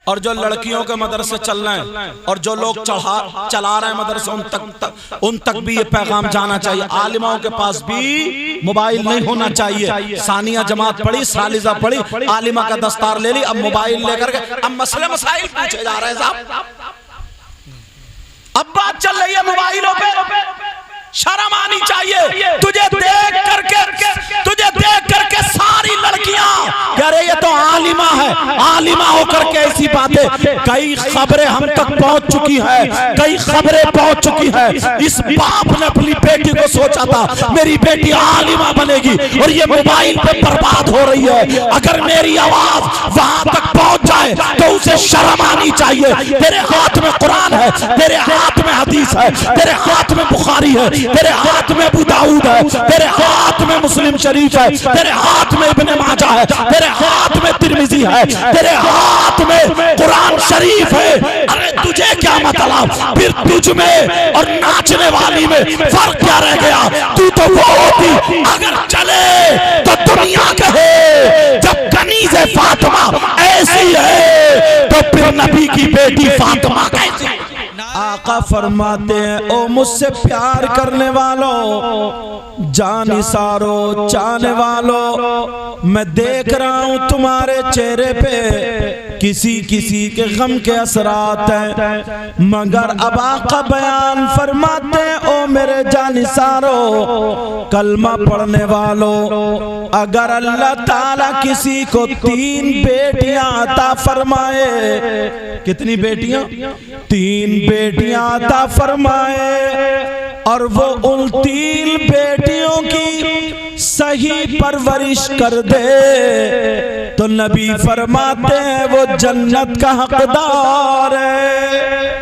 اور جو لڑکیوں کے مدرسے چل رہے ہیں اور جو لوگ چلا رہے ہیں مدرسے ان تک بھی یہ پیغام جانا چاہیے، عالموں کے پاس بھی موبائل نہیں ہونا چاہیے۔ ثانیہ جماعت پڑھی، ثالثہ پڑھی، عالمہ کا دستار لے لی، اب موبائل لے کر کے اب مسائل پوچھے جا رہے ہیں صاحب، اب بات چل رہی ہے موبائلوں پہ۔ شرم آنی چاہیے، تجھے دیکھ کر کے ساری لڑکیاں کہہ رہے یہ تو عالمہ ہے، عالمہ ہو کر کے ایسی باتیں۔ کئی خبریں ہم تک پہنچ چکی ہیں، کئی خبریں پہنچ چکی ہیں۔ اس باپ نے اپنی بیٹی کو سوچا تھا میری بیٹی عالمہ بنے گی اور یہ موبائل پہ برباد ہو رہی ہے، اگر میری آواز وہاں تک پہنچ جائے تو اسے شرم آنی چاہیے۔ تیرے ہاتھ میں قرآن ہے، تیرے ہاتھ میں حدیث ہے، تیرے ہاتھ میں بخاری ہے، تیرے ہاتھ میں ابو داؤد ہے، تیرے ہاتھ میں مسلم شریف ہے، تیرے ہاتھ میں ابن ماجہ ہے، تیرے ہاتھ میں ترمذی ہے، تیرے ہاتھ میں قرآن شریف ہے۔ ارے تجھے کیا مطلب، پھر تجھ میں اور ناچنے والی میں فرق کیا رہ گیا؟ تو وہ ہوتی اگر چلے تو دنیا کہے جب کنیز فاطمہ ایسی ہے تو پھر نبی کی بیٹی فاطمہ کیسی؟ آقا فرماتے ہیں او مجھ سے پیار کرنے والوں، جان نثارو چاہنے والوں، میں دیکھ رہا ہوں تمہارے چہرے پہ کسی کے غم کے اثرات ہیں، مگر اب آقا بیان فرماتے ہیں او میرے جان نثارو کلمہ پڑھنے والوں، اگر اللہ تعالیٰ کسی کو 3 بیٹیاں عطا فرمائے، کتنی بیٹیاں؟ 3 بیٹیاں عطا فرمائے اور وہ ان 3 بیٹیوں کی صحیح پرورش کر دے تو نبی فرماتے ہیں وہ جنت کا حقدار ہے۔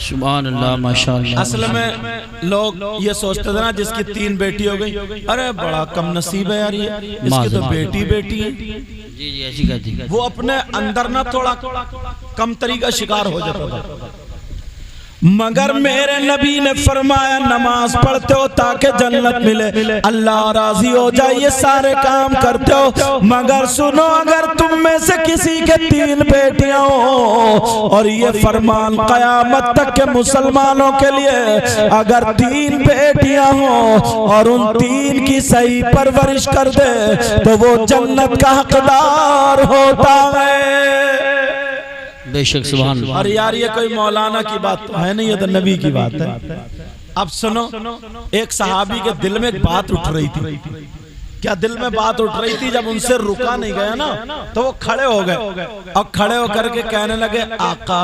سبحان اللہ، ماشاءاللہ۔ اصل میں لوگ یہ سوچتے تھے نا جس کی 3 بیٹی ہو گئی، ارے بڑا کم نصیب ہے یار، یہ اس کی تو بیٹی ہے۔ جی ایسی کہتی ہے، وہ اپنے اندر نہ تھوڑا کم طریقہ شکار ہو جاتا تھا، مگر میرے نبی نے فرمایا نماز پڑھتے ہو تاکہ جنت ملے، اللہ راضی ہو جائے، یہ سارے کام کرتے ہو، مگر سنو اگر تم میں سے کسی کے 3 بیٹیاں ہوں، اور یہ فرمان قیامت تک کے مسلمانوں کے لیے، اگر 3 بیٹیاں ہوں اور ان 3 کی صحیح پرورش کر دے تو وہ جنت کا حقدار ہوتا ہے۔ بے شک، سبحان اللہ۔ اور یار یہ کوئی مولانا کی بات تو ہے نہیں، یہ تو نبی کی بات ہے۔ اب سنو، ایک صحابی کے دل میں ایک بات اٹھ رہی تھی۔ کیا دل میں بات اٹھ رہی تھی؟ جب ان سے رکا نہیں گیا نا تو وہ کھڑے ہو گئے اور کھڑے ہو کر کے کہنے لگے آقا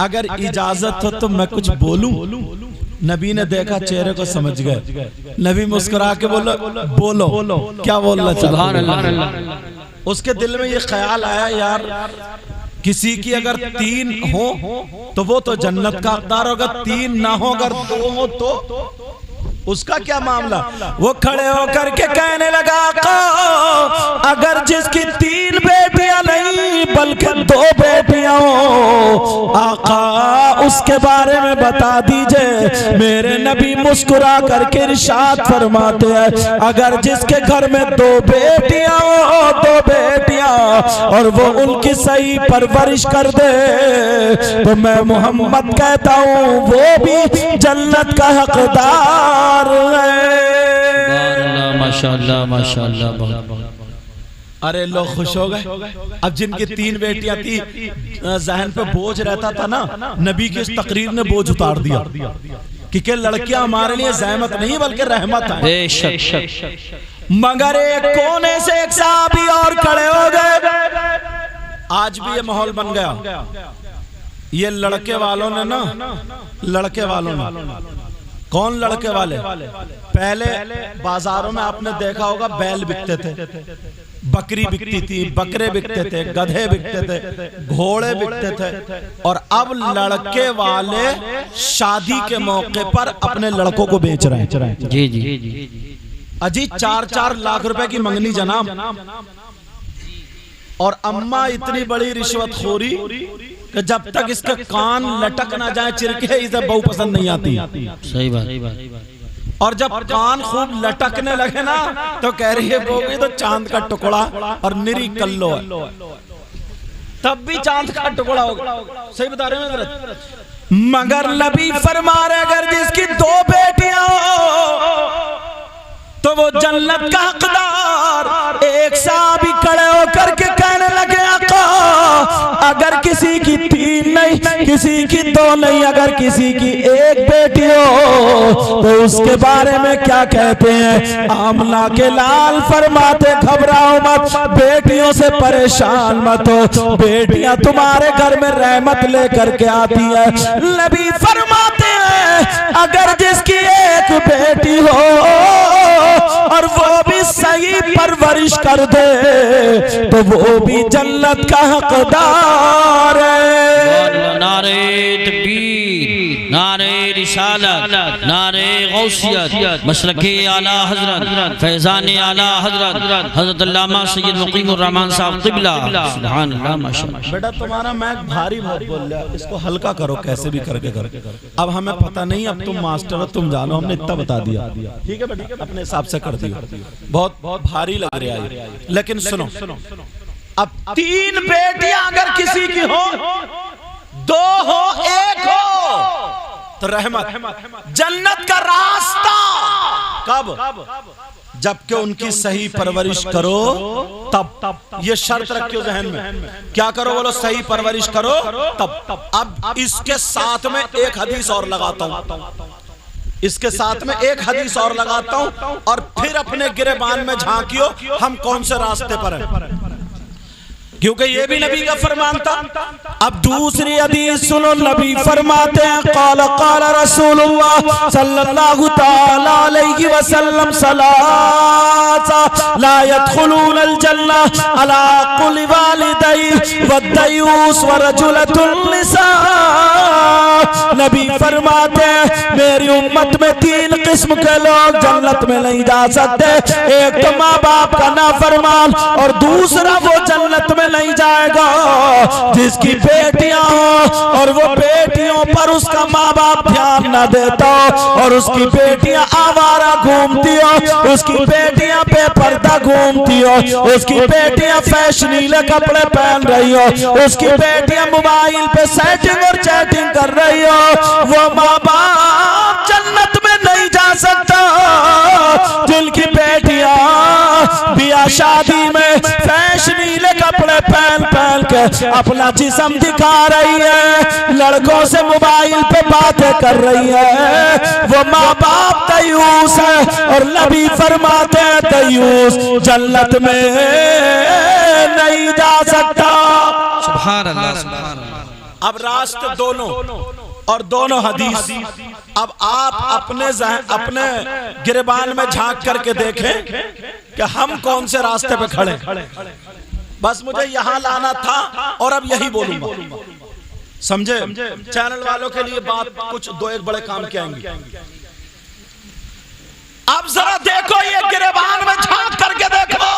اگر اجازت ہو تو میں کچھ بولوں؟ نبی نے دیکھا، چہرے کو سمجھ گئے، نبی مسکرا کے بولو، کیا بولنا چاہتا؟ اس کے دل میں یہ خیال آیا یار کسی کی اگر 3 ہو تو وہ تو جنت کا حقدار ہوگا، 3 نہ ہو اگر 2 ہو تو اس کا کیا معاملہ؟ وہ کھڑے ہو کر کے کہنے لگا آقا اگر جس کی 3 بیٹیاں نہیں بلکہ 2 بیٹیاں ہوں آقا اس کے بارے میں بتا دیجئے۔ میرے نبی مسکرا کر کے ارشاد فرماتے ہیں اگر جس کے گھر میں 2 بیٹیاں ہوں، 2 بیٹیاں، اور وہ ان کی صحیح پرورش کر دے تو میں محمد کہتا ہوں وہ بھی جنت کا حقدار ماشاءاللہ ماشاءاللہ۔ ارے لوگ خوش ہو گئے۔ اب جن کی 3 بیٹیاں تھی ذہن پہ بوجھ رہتا تھا نا، نبی کی اس تقریر نے بوجھ اتار دیا، کیونکہ لڑکیاں ہمارے لیے زحمت نہیں بلکہ رحمت ہے۔ بے شک۔ مگر ایک کونے سے ایک صحابی اور کھڑے ہو گئے۔ آج بھی یہ ماحول بن گیا، یہ لڑکے والوں نے نا، لڑکے والوں نے، کون لڑکے والے؟ پہلے بازاروں میں آپ نے دیکھا ہوگا بیل بکتے تھے، بکری بکتی تھی، بکرے بکتے تھے، گدھے بکتے تھے، گھوڑے بکتے تھے، اور اب لڑکے والے شادی کے موقع پر اپنے لڑکوں کو بیچ رہے ہیں۔ جی اجی 4-4 لاکھ روپے کی منگنی جناب، اور اماں اتنی بڑی رشوت خوری کہ جب تک اس کے کان لٹک نہ جائیں چرکے اسے بہو پسند نہیں آتی۔ صحیح بات۔ اور جب کان خوب لٹکنے لگے نا تو کہہ رہی ہے بہو تو چاند کا ٹکڑا اور نری کلو ہے۔ تب بھی چاند کا ٹکڑا ہوگا. صحیح بتا رہے ہیں حضرت. مگر نبی فرما رہے اگر جس کی 2 بیٹیاں ہو تو وہ جنت کا حقدار. ایک صحابی کھڑے ہو کر کے کہنے لگے آقا اگر کسی کی 3 نہیں, کسی کی 2 نہیں, اگر کسی کی 1 بیٹی ہو تو اس کے بارے میں کیا کہتے ہیں؟ آمنہ کے لال فرماتے گھبراؤ مت, بیٹیوں سے پریشان مت ہو, بیٹیاں تمہارے گھر میں رحمت لے کر کے آتی ہیں. نبی فرماتے ہیں اگر جس کی 1 بیٹی ہو اور وہ بھی صحیح پرورش کر دے تو وہ بھی جنت کا حقدار ہے. نعرہ تکبیر, نعرہ رسالت, نعرہ غوثیت, مسلک اعلیٰ حضرت, فیضان اعلیٰ حضرت حضرت علامہ سید مقیم الرحمن صاحب قبلہ. سبحان اللہ ماشاءاللہ. بیٹا تمہارا میک بھاری بہت بول رہا ہے, اس کو ہلکا کرو کیسے بھی کر کے کر. اب ہمیں پتہ نہیں, اب تم ماسٹر ہو, تم جانو, ہم نے اتنا بتا دیا. ٹھیک ہے بیٹا, اپنے حساب سے کر دیا. بہت بھاری لگ رہا ہے لیکن سنو, اب 3 بیٹیاں اگر کسی کی ہو, 2 ہو 1 ہو تو رحمت. جنت کا راستہ کب؟ جبکہ ان کی صحیح پرورش کرو تب. یہ شرط رکھو ذہن میں, کیا کرو بولو؟ صحیح پرورش کرو تب. اب اس کے ساتھ میں ایک حدیث اور لگاتا ہوں, اس کے ساتھ میں ایک حدیث اور لگاتا ہوں اور پھر اپنے گریبان میں جھانکیو ہم کون سے راستے پر ہیں, کیونکہ یہ بھی نبی کا فرمان تھا. اب دوسری حدیث سنو, نبی فرماتے ہیں قال قال رسول اللہ صلی اللہ تعالی علیہ وسلم ثلاثہ لا يدخلون الجنہ علی قل والدی والدیوس ورجلۃ النساء. نبی فرماتے ہیں میری امت میں 3 قسم کے لوگ جنت میں نہیں جا سکتے. ایک تو ماں باپ کا نافرمان, اور دوسرا وہ جنت میں نہیں جائے گا جس کی بیٹیاں ہوں اور وہ بیٹیوں پر اس کا ماں باپ دھیان نہ دیتا اور اس کی بیٹیاں آوارہ گھومتی ہو, اس کی بیٹیاں بے پردہ گھومتی ہو, اس کی بیٹیاں فیشنیلے کپڑے پہن رہی ہو, اس کی بیٹیاں موبائل پہ سیٹنگ اور چیٹنگ کر رہی ہو. وہ ماں باپ جنت میں نہیں جا سکتا جن کی بیٹیاں بیاہ شادی میں فیشنیلے کپڑے پہن کے اپنا جسم دکھا رہی ہے, لڑکوں سے موبائل پہ باتیں کر رہی ہے. وہ ماں باپ دیوس ہے, اور نبی فرماتے ہیں دیوس جنت میں نہیں جا سکتا. سبحان اللہ, سبحان اللہ. اب راستے دونوں اور دونوں حدیث. اب آپ اپنے گریبان میں جھانک کر کے دیکھیں کہ ہم کون سے راستے پہ کھڑے. بس مجھے یہاں لانا تھا اور اب یہی بولوں گا, سمجھے؟ چینل والوں کے لیے بات کچھ 2-1 بڑے کام کیا آئیں گے. اب ذرا دیکھو, یہ گریبان میں جھانک کر کے دیکھو.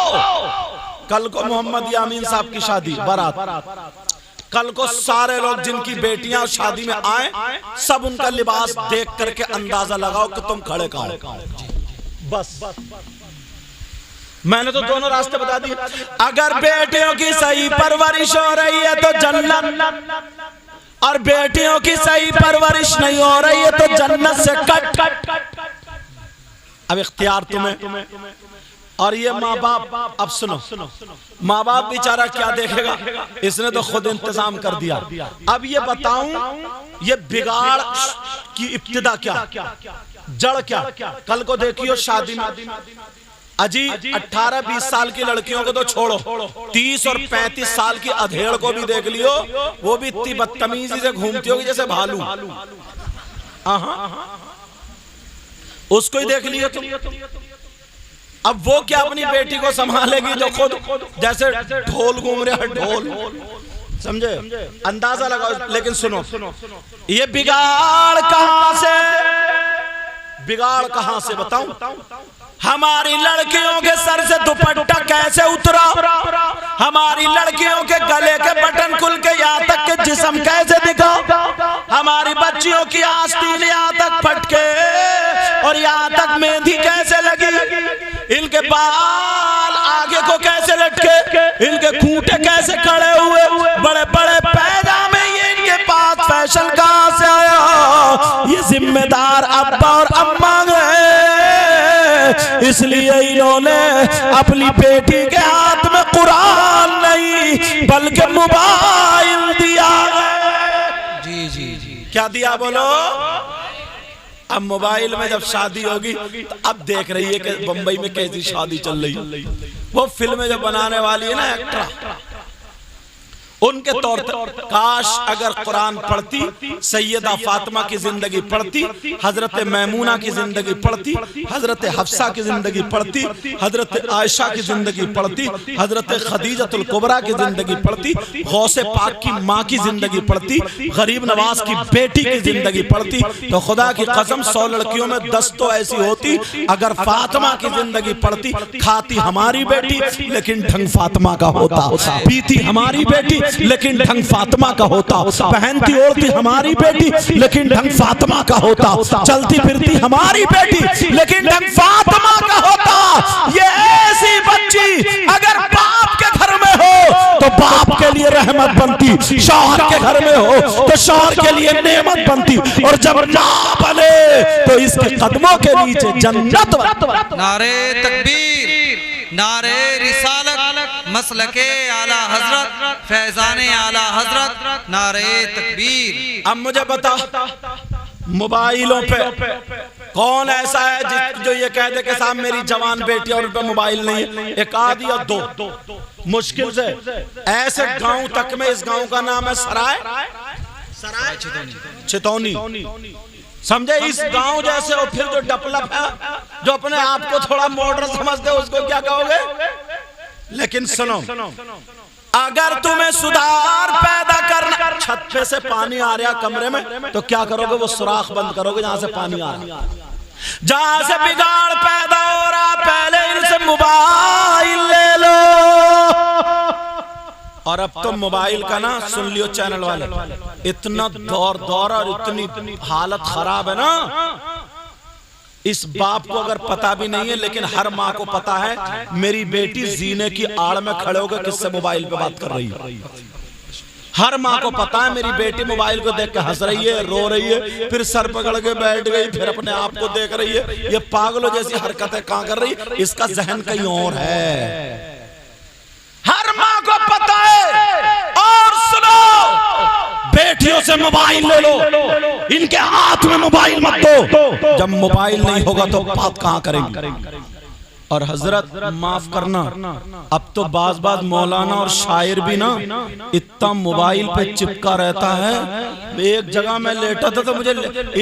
کل کو محمد یامین صاحب کی شادی بارات, کل کو سارے لوگ جن کی بیٹیاں شادی میں آئیں, سب ان کا لباس دیکھ کر کے اندازہ لگاؤ کہ تم کھڑے کہاں ہو. بس میں نے تو دونوں راستے بتا دیے. اگر بیٹیوں کی صحیح پرورش ہو رہی ہے تو جنت, اور بیٹیوں کی صحیح پرورش نہیں ہو رہی ہے تو جنت سے کٹ. اب اختیار تمہیں. اور یہ ماں باپ, اب سنو, ماں باپ بیچارہ کیا دیکھے گا, اس نے تو خود انتظام کر دیا. اب یہ بتاؤں یہ بگاڑ کی ابتدا کیا, جڑ کیا. کل کو دیکھیو شادی میں اجی 18-20 سال کی لڑکیوں کو تو چھوڑو, 30 اور 35 سال کی ادھیڑ کو بھی دیکھ لیو, وہ بھی اتنی بدتمیزی سے گھومتی ہوگی جیسے بھالو. اس کو ہی دیکھ لیو تم. اب وہ کیا اپنی بیٹی کو سنبھالے گی جو خود جیسے ڈھول گھوم رہے ہیں, ڈھول. سمجھے؟ اندازہ لگاؤ. لیکن سنو, یہ بگاڑ کہاں سے بتاؤں. ہماری لڑکیوں کے سر سے دوپٹہ کیسے اترا, ہماری لڑکیوں کے گلے کے بٹن کھل کے یہاں تک کہ جسم کیسے دکھا, ہماری بچیوں کی آستین یہاں تک پھٹ کے اور یہاں تک مہندی کیسے لگی, ان کے بال آگے کو کیسے لٹکے, ان کے کھوٹے کیسے کھڑے ہوئے, بڑے اس لیے انہوں نے اپنی بیٹی کے ہاتھ میں قرآن نہیں بلکہ موبائل دیا ہے۔ جی جی جی کیا دیا بولو؟ اب موبائل میں جب شادی ہوگی تو اب دیکھ رہی ہے کہ بمبئی میں کیسی شادی چل رہی ہے، وہ فلمیں جو بنانے والی ہے نا ایکٹر، ان کے طور پر کاش اگر قرآن پڑھتی، سیدہ فاطمہ کی زندگی پڑھتی، حضرت میمونہ کی زندگی پڑھتی، حضرت حفصہ کی زندگی پڑھتی، حضرت عائشہ کی زندگی پڑھتی، حضرت خدیجہ الکبریٰ کی زندگی پڑھتی، غوث پاک کی ماں کی زندگی پڑھتی، غریب نواز کی بیٹی کی زندگی پڑھتی، تو خدا کی قسم 100 لڑکیوں میں 10 تو ایسی ہوتی۔ اگر فاطمہ کی زندگی پڑھتی، کھاتی ہماری بیٹی لیکن ڈھنگ فاطمہ کا ہوتا، پیتی ہماری بیٹی لیکن ڈھنگ فاطمہ کا ہوتا، پہنتی اوڑھتی ہماری بیٹی لیکن ڈھنگ فاطمہ کا ہوتا، چلتی پھرتی ہماری بیٹی لیکن ڈھنگ فاطمہ کا ہوتا۔ یہ ایسی بچی اگر باپ کے گھر میں ہو تو باپ کے لیے رحمت بنتی، شوہر کے گھر میں ہو تو شوہر کے لیے نعمت بنتی، اور جب ماں بنے تو اس کے قدموں کے نیچے جنت۔ نعرہ تکبیر، نعرہ رسالت، مسلک اعلیٰ حضرت، فیضان اعلیٰ حضرت، نعرہ تکبیر۔ اب مجھے بتا موبائلوں پہ کون ایسا ہے جو یہ کہہ دے کہ صاحب میری جوان بیٹی اور ان پہ موبائل نہیں ہے؟ ایک آدھ یا دو مشکل سے۔ ایسے گاؤں تک میں، اس گاؤں کا نام ہے سرائے چتونی، سمجھے؟ اس گاؤں جیسے، اور پھر جو ڈپلپ ہے جو اپنے آپ کو تھوڑا ماڈرن سمجھتے اس کو کیا کہو گے؟ لیکن سنو، اگر تمہیں سدھار پیدا کرنا، چھت پہ سے پانی آ رہا کمرے میں تو کیا کرو گے؟ وہ سوراخ بند کرو گے جہاں سے پانی آ رہا۔ جہاں سے بگاڑ پیدا ہو رہا پہلے ان سے موبائل لے لو۔ اور اب تو موبائل کا نا سن لیو چینل والے، اتنا دور اور اتنی حالت خراب ہے نا، اس باپ کو اگر پتا بھی نہیں ہے لیکن ہر ماں کو پتا ہے میری بیٹی زینے کی آڑ میں کھڑے ہو کے کس سے موبائل پہ بات کر رہی ہے۔ ہر ماں کو پتا ہے میری بیٹی موبائل کو دیکھ کے ہنس رہی ہے، رو رہی ہے، پھر سر پکڑ کے بیٹھ گئی، پھر اپنے آپ کو دیکھ رہی ہے، یہ پاگلوں جیسی حرکتیں کہاں کر رہی، اس کا ذہن کہیں اور ہے۔ ہر ماں کو پتا ہے۔ اور سنو، بیٹیوں سے موبائل لے لو، ان کے ہاتھ میں موبائل مت دو۔ جب موبائل نہیں ہوگا تو بات کہاں کریں گے؟ اور حضرت معاف کرنا، اب تو بعض مولانا اور شاعر بھی نا اتنا موبائل پہ چپکا رہتا ہے۔ ایک جگہ میں لیٹا تھا تو مجھے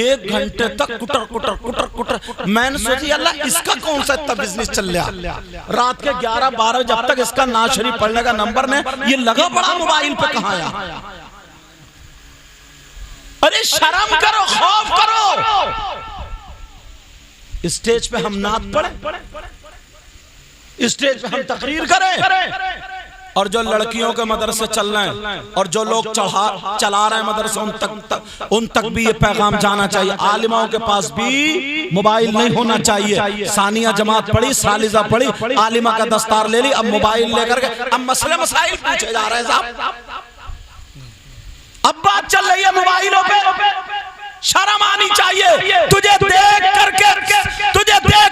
1 گھنٹے تک کٹر میں نے سوچی اللہ اس کا کون سا اتنا بزنس چل رہا، رات کے 11-12 جب تک اس کا نعت شریف پڑھنے کا نمبر نہیں، یہ لگا بڑا موبائل پہ کہاں آیا۔ ارے شرم کرو، خوف کرو۔ اسٹیج پہ ہم نعت پڑھیں، اسٹیج پہ ہم تقریر کریں، اور جو لڑکیوں کے مدرسے چل رہے ہیں اور جو لوگ چلا رہے ہیں مدرسے، ان تک بھی یہ پیغام جانا چاہیے۔ عالموں کے پاس بھی موبائل نہیں ہونا چاہیے۔ ثانیہ جماعت پڑھی، ثالثہ پڑھی، عالمہ کا دستار لے لی، اب موبائل لے کر کے اب مسئلے مسائل پوچھے جا رہے ہیں صاحب۔ اب بات چل رہی ہے موبائلوں پہ، شرم آنی چاہیے۔ تجھے دیکھ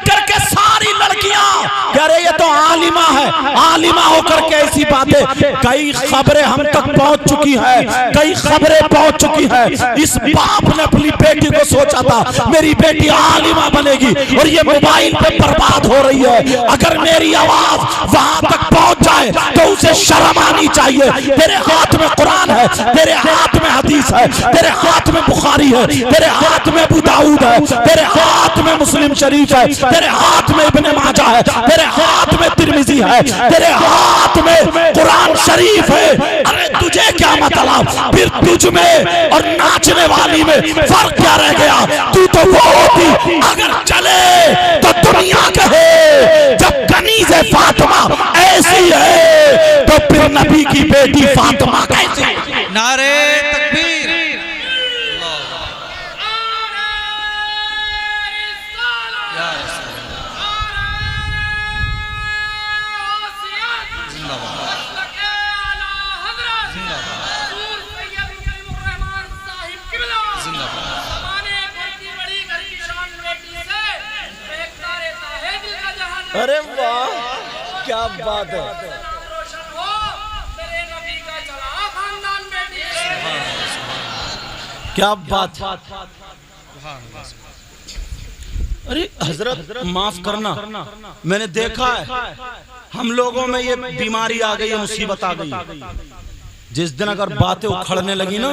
کر کے ساری لڑکیاں کہہ رہے یہ تو عالمہ ہے، عالمہ ہو کر کے ایسی باتیں۔ کئی خبریں ہم تک پہنچ چکی ہیں، کئی خبریں پہنچ چکی ہیں۔ اس باپ نے اپنی بیٹی کو سوچا تھا میری بیٹی عالمہ بنے گی، اور یہ موبائل پہ برباد ہو رہی ہے۔ اگر میری آواز وہاں تک پہنچ جائے تو اسے شرم آنی چاہیے۔ تیرے ہاتھ میں قرآن ہے، تیرے ہاتھ میں حدیث ہے، تیرے ہاتھ میں بخاری ہے، تیرے ہاتھ میں ابو داؤد ہے، تیرے ہاتھ میں مسلم شریف ہے، تیرے ہاتھ میں ابن ماجہ ہے، تیرے ہاتھ میں ترمذی ہے، تیرے ہاتھ میں قرآن شریف ہے۔ ارے تجھے کیا مطلب؟ پھر تجھ میں اور ناچنے والی میں فرق کیا رہ گیا؟ تو وہ ہوتی اگر چلے تو دنیا کہے جب کنیز فاطمہ ایسی ہے تو پھر نبی کی بیٹی فاطمہ کیسی ہے؟ نعرہ تکبیر۔ ارے واہ کیا بات ہے. کیا بات. ارے حضرت معاف کرنا، میں نے دیکھا ہے ہم لوگوں میں یہ بیماری آ گئی ہے، مصیبت آ گئی. جس دن اگر باتیں اکھڑنے لگی نا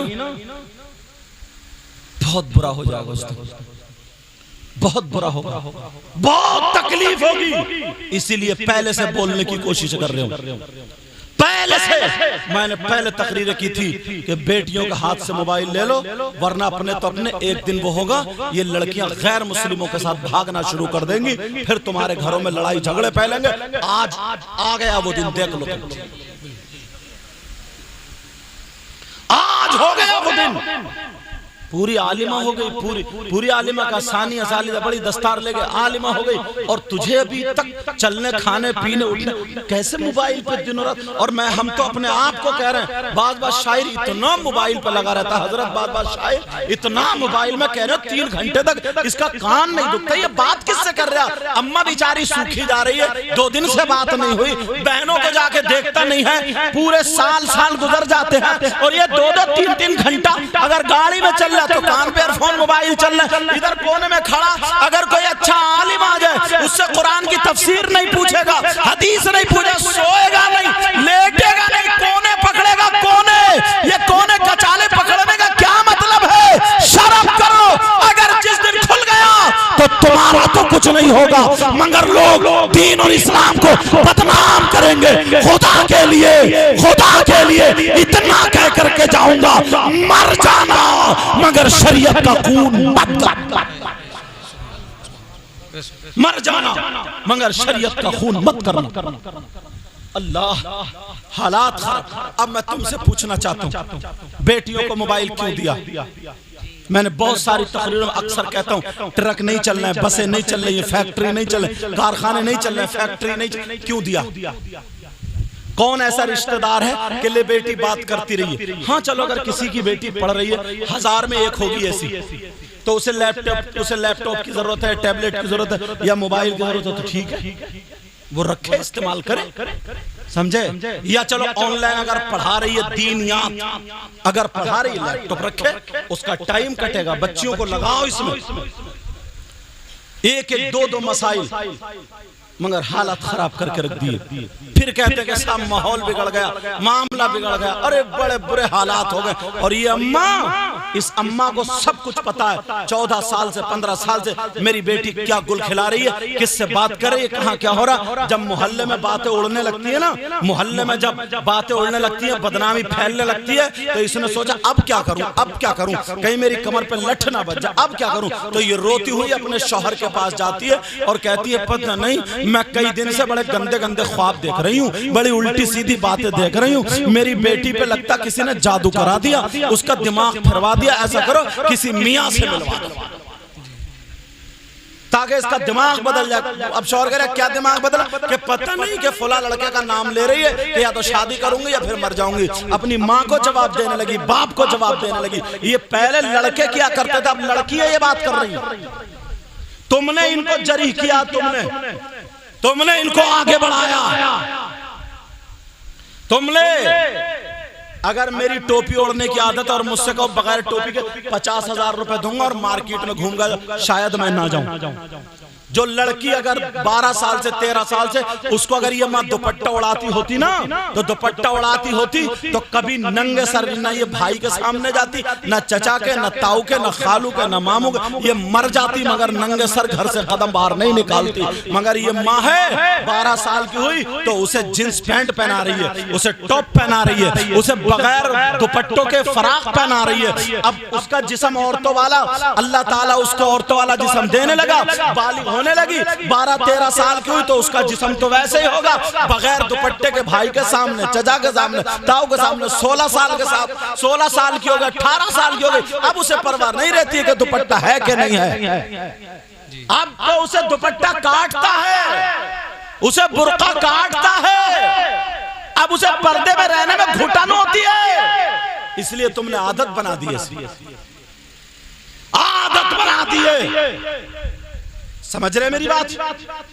بہت برا ہو جائے گا، اس دن بہت برا ہوگا، بہت تکلیف ہوگی. اسی لیے پہلے سے بولنے کی کوشش کر رہے ہوں. پہلے سے میں نے پہلے تقریر کی تھی کہ بیٹیوں کے ہاتھ سے موبائل لے لو ورنہ اپنے تو اپنے ایک دن وہ ہوگا یہ لڑکیاں غیر مسلموں کے ساتھ بھاگنا شروع کر دیں گی، پھر تمہارے گھروں میں لڑائی جھگڑے پھیلیں گے. آج آ گیا وہ دن، دیکھ لو. آج ہو گیا وہ دن. پوری عالمہ ہو گئی، پوری عالمہ کا ثانیہ ثالثہ بڑی دستار لے گئے، عالمہ ہو گئی. اور تجھے ابھی تک چلنے کھانے پینے اٹھنے کیسے موبائل پہ دن رات. اور ہم تو اپنے آپ کو کہہ رہے ہیں، بعض شاعر اتنا موبائل پہ لگا رہتا ہے حضرت، بعض شاعر اتنا موبائل میں کہہ رہے 3 گھنٹے تک اس کا کان نہیں دکھتا. یہ بات کس سے کر رہا؟ اماں بیچاری سوکھی جا رہی ہے، 2 دن سے بات نہیں ہوئی، بہنوں کو جا کے دیکھتا نہیں ہے، پورے سال گزر جاتے ہیں اور یہ 2-2 3-3 گھنٹہ اگر گاڑی میں چل تو کان پہ ایئر فون موبائل چل رہا ہے. ادھر کونے میں کھڑا اگر کوئی اچھا عالم آ جائے اس سے قرآن کی تفسیر نہیں پوچھے گا، حدیث نہیں پوچھے، سوئے گا نہیں، لیٹے گا نہیں، کونے پکڑے گا. کونے یہ کونے کچالے پکڑنے کا کیا مطلب ہے؟ شرم کرو. اگر جس دن کھل گیا تو تمہارا تو کچھ نہیں ہوگا مگر لوگ دین اور اسلام کو بدنام کریں گے. خدا کے لیے اتنا کہہ کر کے جاؤں گا، مر جانا مگر شریعت کا خون مت کرنا. مر جانا مگر شریعت کا خون مت کرنا. اللہ حالات خراب. اب میں تم سے پوچھنا چاہتا ہوں بیٹیوں کو موبائل کیوں دیا؟ میں نے بہت ساری تقریروں میں اکثر کہتا ہوں ٹرک نہیں چل رہے ہیں، بسیں نہیں چل رہی ہیں، فیکٹری نہیں چل رہی، کارخانے نہیں چل رہے ہیں، فیکٹری نہیں چل رہی. کیوں دیا؟ کون ایسا رشتہ دار ہے کہ لے بیٹی بات کرتی رہی ہے؟ ہاں چلو اگر کسی کی بیٹی پڑھ رہی ہے 1000 میں 1 ہوگی ایسی تو اسے لیپ ٹاپ کی ضرورت ہے، ٹیبلٹ کی ضرورت ہے یا موبائل کی ضرورت ہے تو ٹھیک ہے وہ رکھے، استعمال کرے، سمجھے. یا چلو آن لائن اگر پڑھا رہی ہے دینیات اگر پڑھا رہی ہے لیپ ٹاپ رکھے، اس کا ٹائم کٹے گا. بچیوں کو لگاؤ اس میں 1-2 مسائل مگر حالت خراب کر کے رکھ دیے. پھر کہتے ہیں کہ صاحب ماحول بگڑ گیا، معاملہ بگڑ گیا. ارے بڑے برے حالات ہو گئے. اور یہ اماں، اس اماں کو سب کچھ پتا ہے. 14 سال سے 15 سال سے میری بیٹی کیا گل کھلا رہی ہے، کس سے بات کر رہی ہے، کہاں کیا ہو رہا. جب محلے میں باتیں اڑنے لگتی ہیں نا، محلے میں جب باتیں اڑنے لگتی ہیں، بدنامی پھیلنے لگتی ہے تو اس نے سوچا اب کیا کروں، کہیں میری کمر پہ لٹھ نہ بچ جائے، اب کیا کروں. تو یہ روتی ہوئی اپنے شوہر کے پاس جاتی ہے اور کہتی ہے پتہ نہیں میں کئی دن سے بڑے گندے خواب دیکھ رہی ہوں، بڑی الٹی سیدھی باتیں دیکھ رہی ہوں. میری بیٹی پہ لگتا کسی نے جادو کرا دیا، اس کا دماغ پھروا دیا. ایسا کرو کسی میاں سے ملوا دو تاکہ اس کا دماغ بدل جائے. اب شوہر کہہ رہا ہے کیا دماغ بدلا؟ کہ پتہ نہیں کہ فلاں لڑکے کا نام لے رہی ہے کہ یا تو شادی کروں گی یا پھر مر جاؤں گی. اپنی ماں کو جواب دینے لگی، باپ کو جواب دینے لگی. یہ پہلے لڑکے کیا کرتے تھے، اب لڑکی ہے یہ بات کر رہی ہے. تم نے ان کو جریح کیا، تم نے ان کو آگے بڑھایا. تم نے اگر میری ٹوپی اوڑھنے کی عادت اور مجھ سے کہو بغیر ٹوپی کے 50,000 روپے دوں گا اور مارکیٹ میں گھوم گا شاید میں نہ جاؤں. جو لڑکی اگر 12 سال سے 13 سال سے اس کو اگر یہ ماں دوپٹہ اڑاتی ہوتی نا تو دوپٹہ اڑاتی ہوتی تو کبھی ننگے سر نہ یہ بھائی کے سامنے جاتی، نہ چچا کے، نہ تاؤ کے، نہ خالو کے، نہ ماموں کے. یہ مر جاتی مگر ننگے سر گھر سے قدم باہر نہیں نکالتی. مگر یہ ماں ہے 12 سال کی ہوئی تو اسے جنس پینٹ پہنا رہی ہے، اسے ٹاپ پہنا رہی ہے، اسے بغیر دوپٹوں کے فراق پہنا رہی ہے. اب اس کا جسم عورتوں والا اللہ تعالیٰ اس کو عورتوں والا جسم دینے لگا، بالغ ہونے لگی 12-13 سال کی ہوئی تو اس کا جسم تو ویسے ہی ہوگا بغیر دوپٹے کے، بھائی کے سامنے، چچا کے سامنے، تاؤ کے سامنے. 16 سال کے ساتھ 16 سال کی ہو گئی، 18 سال کی ہو گئی. اب اسے پرواہ نہیں رہتی ہے کہ دوپٹہ ہے کہ نہیں ہے. اب تو اسے دوپٹہ کاٹتا ہے، اسے برقع کاٹتا ہے. اب اسے پردے میں رہنے میں گھٹن ہوتی ہے. اس لیے تم نے عادت بنا دی ہے، عادت بنا دی ہے. سمجھ رہے میری بات؟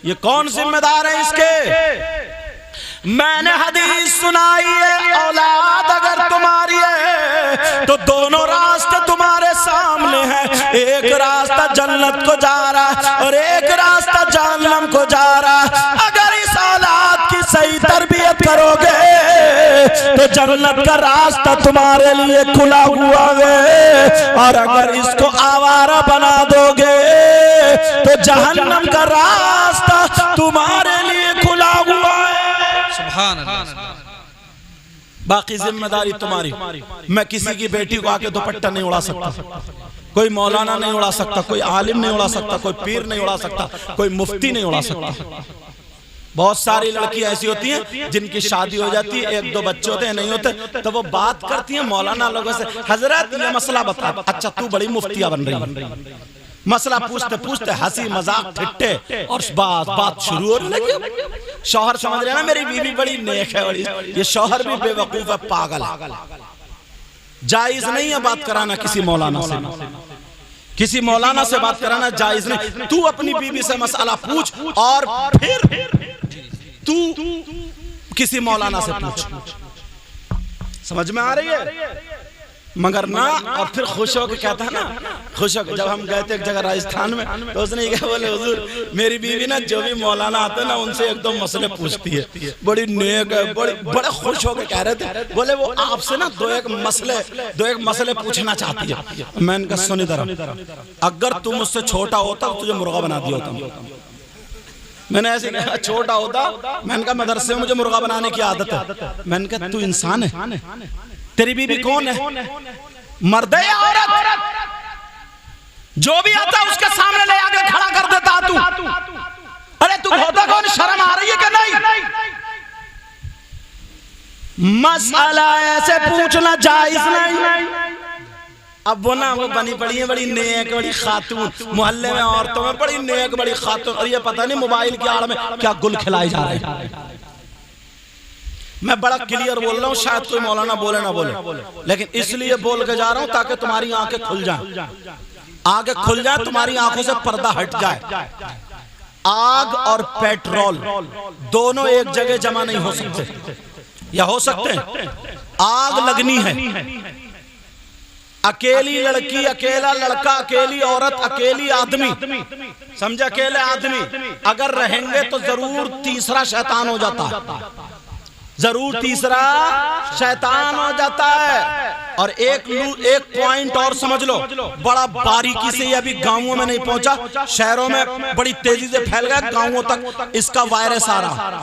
یہ کون ذمہ دار ہے اس کے؟ میں نے حدیث سنائی ہے اولاد اگر تمہاری ہے تو دونوں راستے تمہارے سامنے ہیں، ایک راستہ جنت کو جا رہا ہے اور ایک راستہ جہنم کو جا رہا ہے۔ اگر اس اولاد کی صحیح تربیت کرو گے تو جنت کا راستہ تمہارے لیے کھلا ہوا ہے، اور اگر اس کو آوارہ بنا دو گے تو جہنم کا راستہ تمہارے لیے کھلا ہوا ہے۔ سبحان اللہ۔ باقی ذمہ داری تمہاری۔ میں کسی کی بیٹی کو آکے دوپٹہ نہیں اڑا سکتا، کوئی مولانا نہیں اڑا سکتا، کوئی عالم نہیں اڑا سکتا، کوئی پیر نہیں اڑا سکتا، کوئی مفتی نہیں اڑا سکتا۔ بہت ساری لڑکی ایسی ہوتی ہیں جن کی شادی ہو جاتی ہے، ایک دو بچے ہوتے ہیں، نہیں ہوتے، تو وہ بات کرتی ہیں مولانا لوگوں سے، حضرت یہ مسئلہ بتا، اچھا تو بڑی مفتیہ بن رہی ہے۔ مسئلہ پوچھتے پوچھتے ہنسی مذاق ٹھٹے اور بات شروع ہونے لگی۔ شوہر سمجھ رہے ہیں نا میری بیوی بڑی نیک ہے، یہ شوہر بھی بے وقوف ہے، پاگل ہے۔ جائز نہیں ہے بات کرانا کسی مولانا سے، کسی مولانا سے بات کرانا جائز نہیں۔ تو اپنی بیوی سے مسئلہ پوچھ اور پھر تو کسی مولانا سے پوچھ۔ سمجھ میں آ رہی ہے؟ مگر نہ، اور پھر خوش ہو کے کہتا ہے نا، خوش ہو کے جب ہم گئے تھے ایک جگہ راجستھان میں تو اس نے یہ کہا، بولے حضور میری بیوی نا جو بھی مولانا آتے ہیں نا ان سے ایک دو مسئلے پوچھتی ہے، بڑی نیک ہے، بڑے خوش ہو کے کہہ رہے تھے، بولے وہ آپ سے نا دو ایک مسئلے پوچھنا چاہتی ہے۔ میں نے کہا سنی طرح، اگر تم مجھ سے چھوٹا ہوتا تو تجھے مرغا بنا دیا ہوتا۔ میں نے ایسے کہا چھوٹا ہوتا، میں نے کہا مدرسے میں مجھے مرغا بنانے کی عادت ہے۔ میں نے کہا تو انسان ہے، تیری بیوی کون ہے؟ مرد ہے یا عورت؟ جو بھی آتا اس کے سامنے لے آگے کھڑا کر دیتا تو، ارے تو ہوتا کون؟ شرم آ رہی ہے کہ نہیں؟ مسئلہ ایسے پوچھنا جائز نہیں۔ اب وہ نا وہ بنی پڑی ہیں بڑی نیک بڑی خاتون، محلے میں عورتوں میں بڑی نیک بڑی خاتون، اور یہ پتہ نہیں موبائل کی آڑ میں کیا گل کھلائے جا رہے ہیں۔ میں بڑا کلیئر بول رہا ہوں، شاید کوئی مولانا بولے نہ بولے، لیکن اس لیے بول کے جا رہا ہوں تاکہ تمہاری آنکھیں کھل جائیں، آنکھیں کھل جائیں، تمہاری آنکھوں سے پردہ ہٹ جائے۔ آگ اور پیٹرول دونوں ایک جگہ جمع نہیں ہو سکتے، یا ہو سکتے ہیں؟ آگ لگنی ہے، اکیلی لڑکی، اکیلا لڑکا، اکیلی عورت، اکیلی آدمی، سمجھے اکیلے آدمی اگر رہیں گے تو ضرور تیسرا شیطان ہو جاتا ہے، ضرور تیسرا شیطان ہو جاتا ہے۔ اور ایک پوائنٹ اور سمجھ لو، بڑا باریکی سے، یہ ابھی گاؤں میں نہیں پہنچا، شہروں میں بڑی تیزی سے پھیل گیا، گاؤں تک اس کا وائرس آ رہا،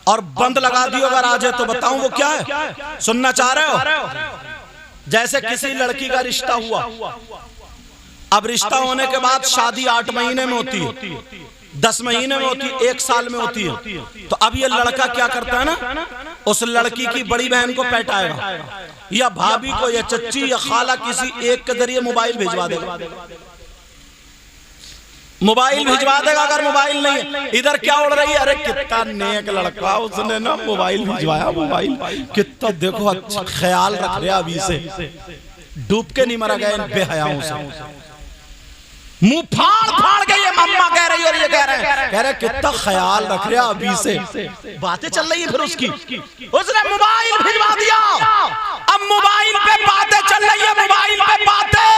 اور بند لگا دیو اگر آ جائے تو بتاؤں وہ کیا ہے؟ سننا چاہ رہے ہو؟ جیسے کسی لڑکی کا رشتہ ہوا، اب رشتہ ہونے کے بعد شادی 8 مہینے میں ہوتی ہے، 10 مہینے میں ہوتی ہے، 1 سال میں ہوتی ہے، تو اب یہ لڑکا کیا کرتا ہے نا، اس لڑکی کی بڑی بہن کو پیٹائے گا، یا بھابی کو، یا چچی یا خالہ، کسی ایک کے ذریعے موبائل بھیجوا دے گا، موبائل بھیجوا دے گا۔ اگر موبائل نہیں ہے، ادھر کیا اڑ رہی ہے، ارے کتنا نیک لڑکا، اس نے نا موبائل بھیجوایا، موبائل کتنا دیکھو اچھا خیال رکھ رہا، ابھی سے ڈوب کے نہیں مرا گیا ان بے حیاؤں سے، منہ پھاڑ کے یہ ماما کہہ رہی اور یہ کہہ رہے کتنا خیال رکھ رہا ابھی سے، باتیں چل رہی ہیں۔ پھر اس نے موبائل بھیجوا دیا، اب موبائل پہ باتیں چل رہی ہیں، موبائل پہ باتیں،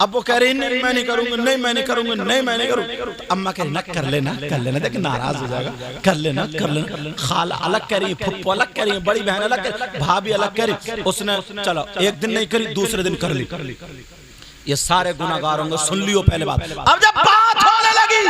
اب وہ کہہ رہی نہیں میں نہیں کروں گا، نہیں میں نہیں کروں گا، نہیں میں نہیں کروں گا۔ اماں کہہ رہی نہ کر لینا، کر لینا، دیکھ ناراض ہو جائے گا، کر لینا، کر لینا۔ خالہ الگ کہہ رہی ہے، پھپھو الگ کہہ رہی ہے، بڑی بہن الگ کہہ رہی ہے، بھابی الگ کہہ رہی ہے۔ اس نے چلو ایک دن نہیں کری، دوسرے دن کر لی۔ یہ سارے گناہگار ہوں گے، سن لیو پہلے بات۔ اب جب بات ہونے لگی،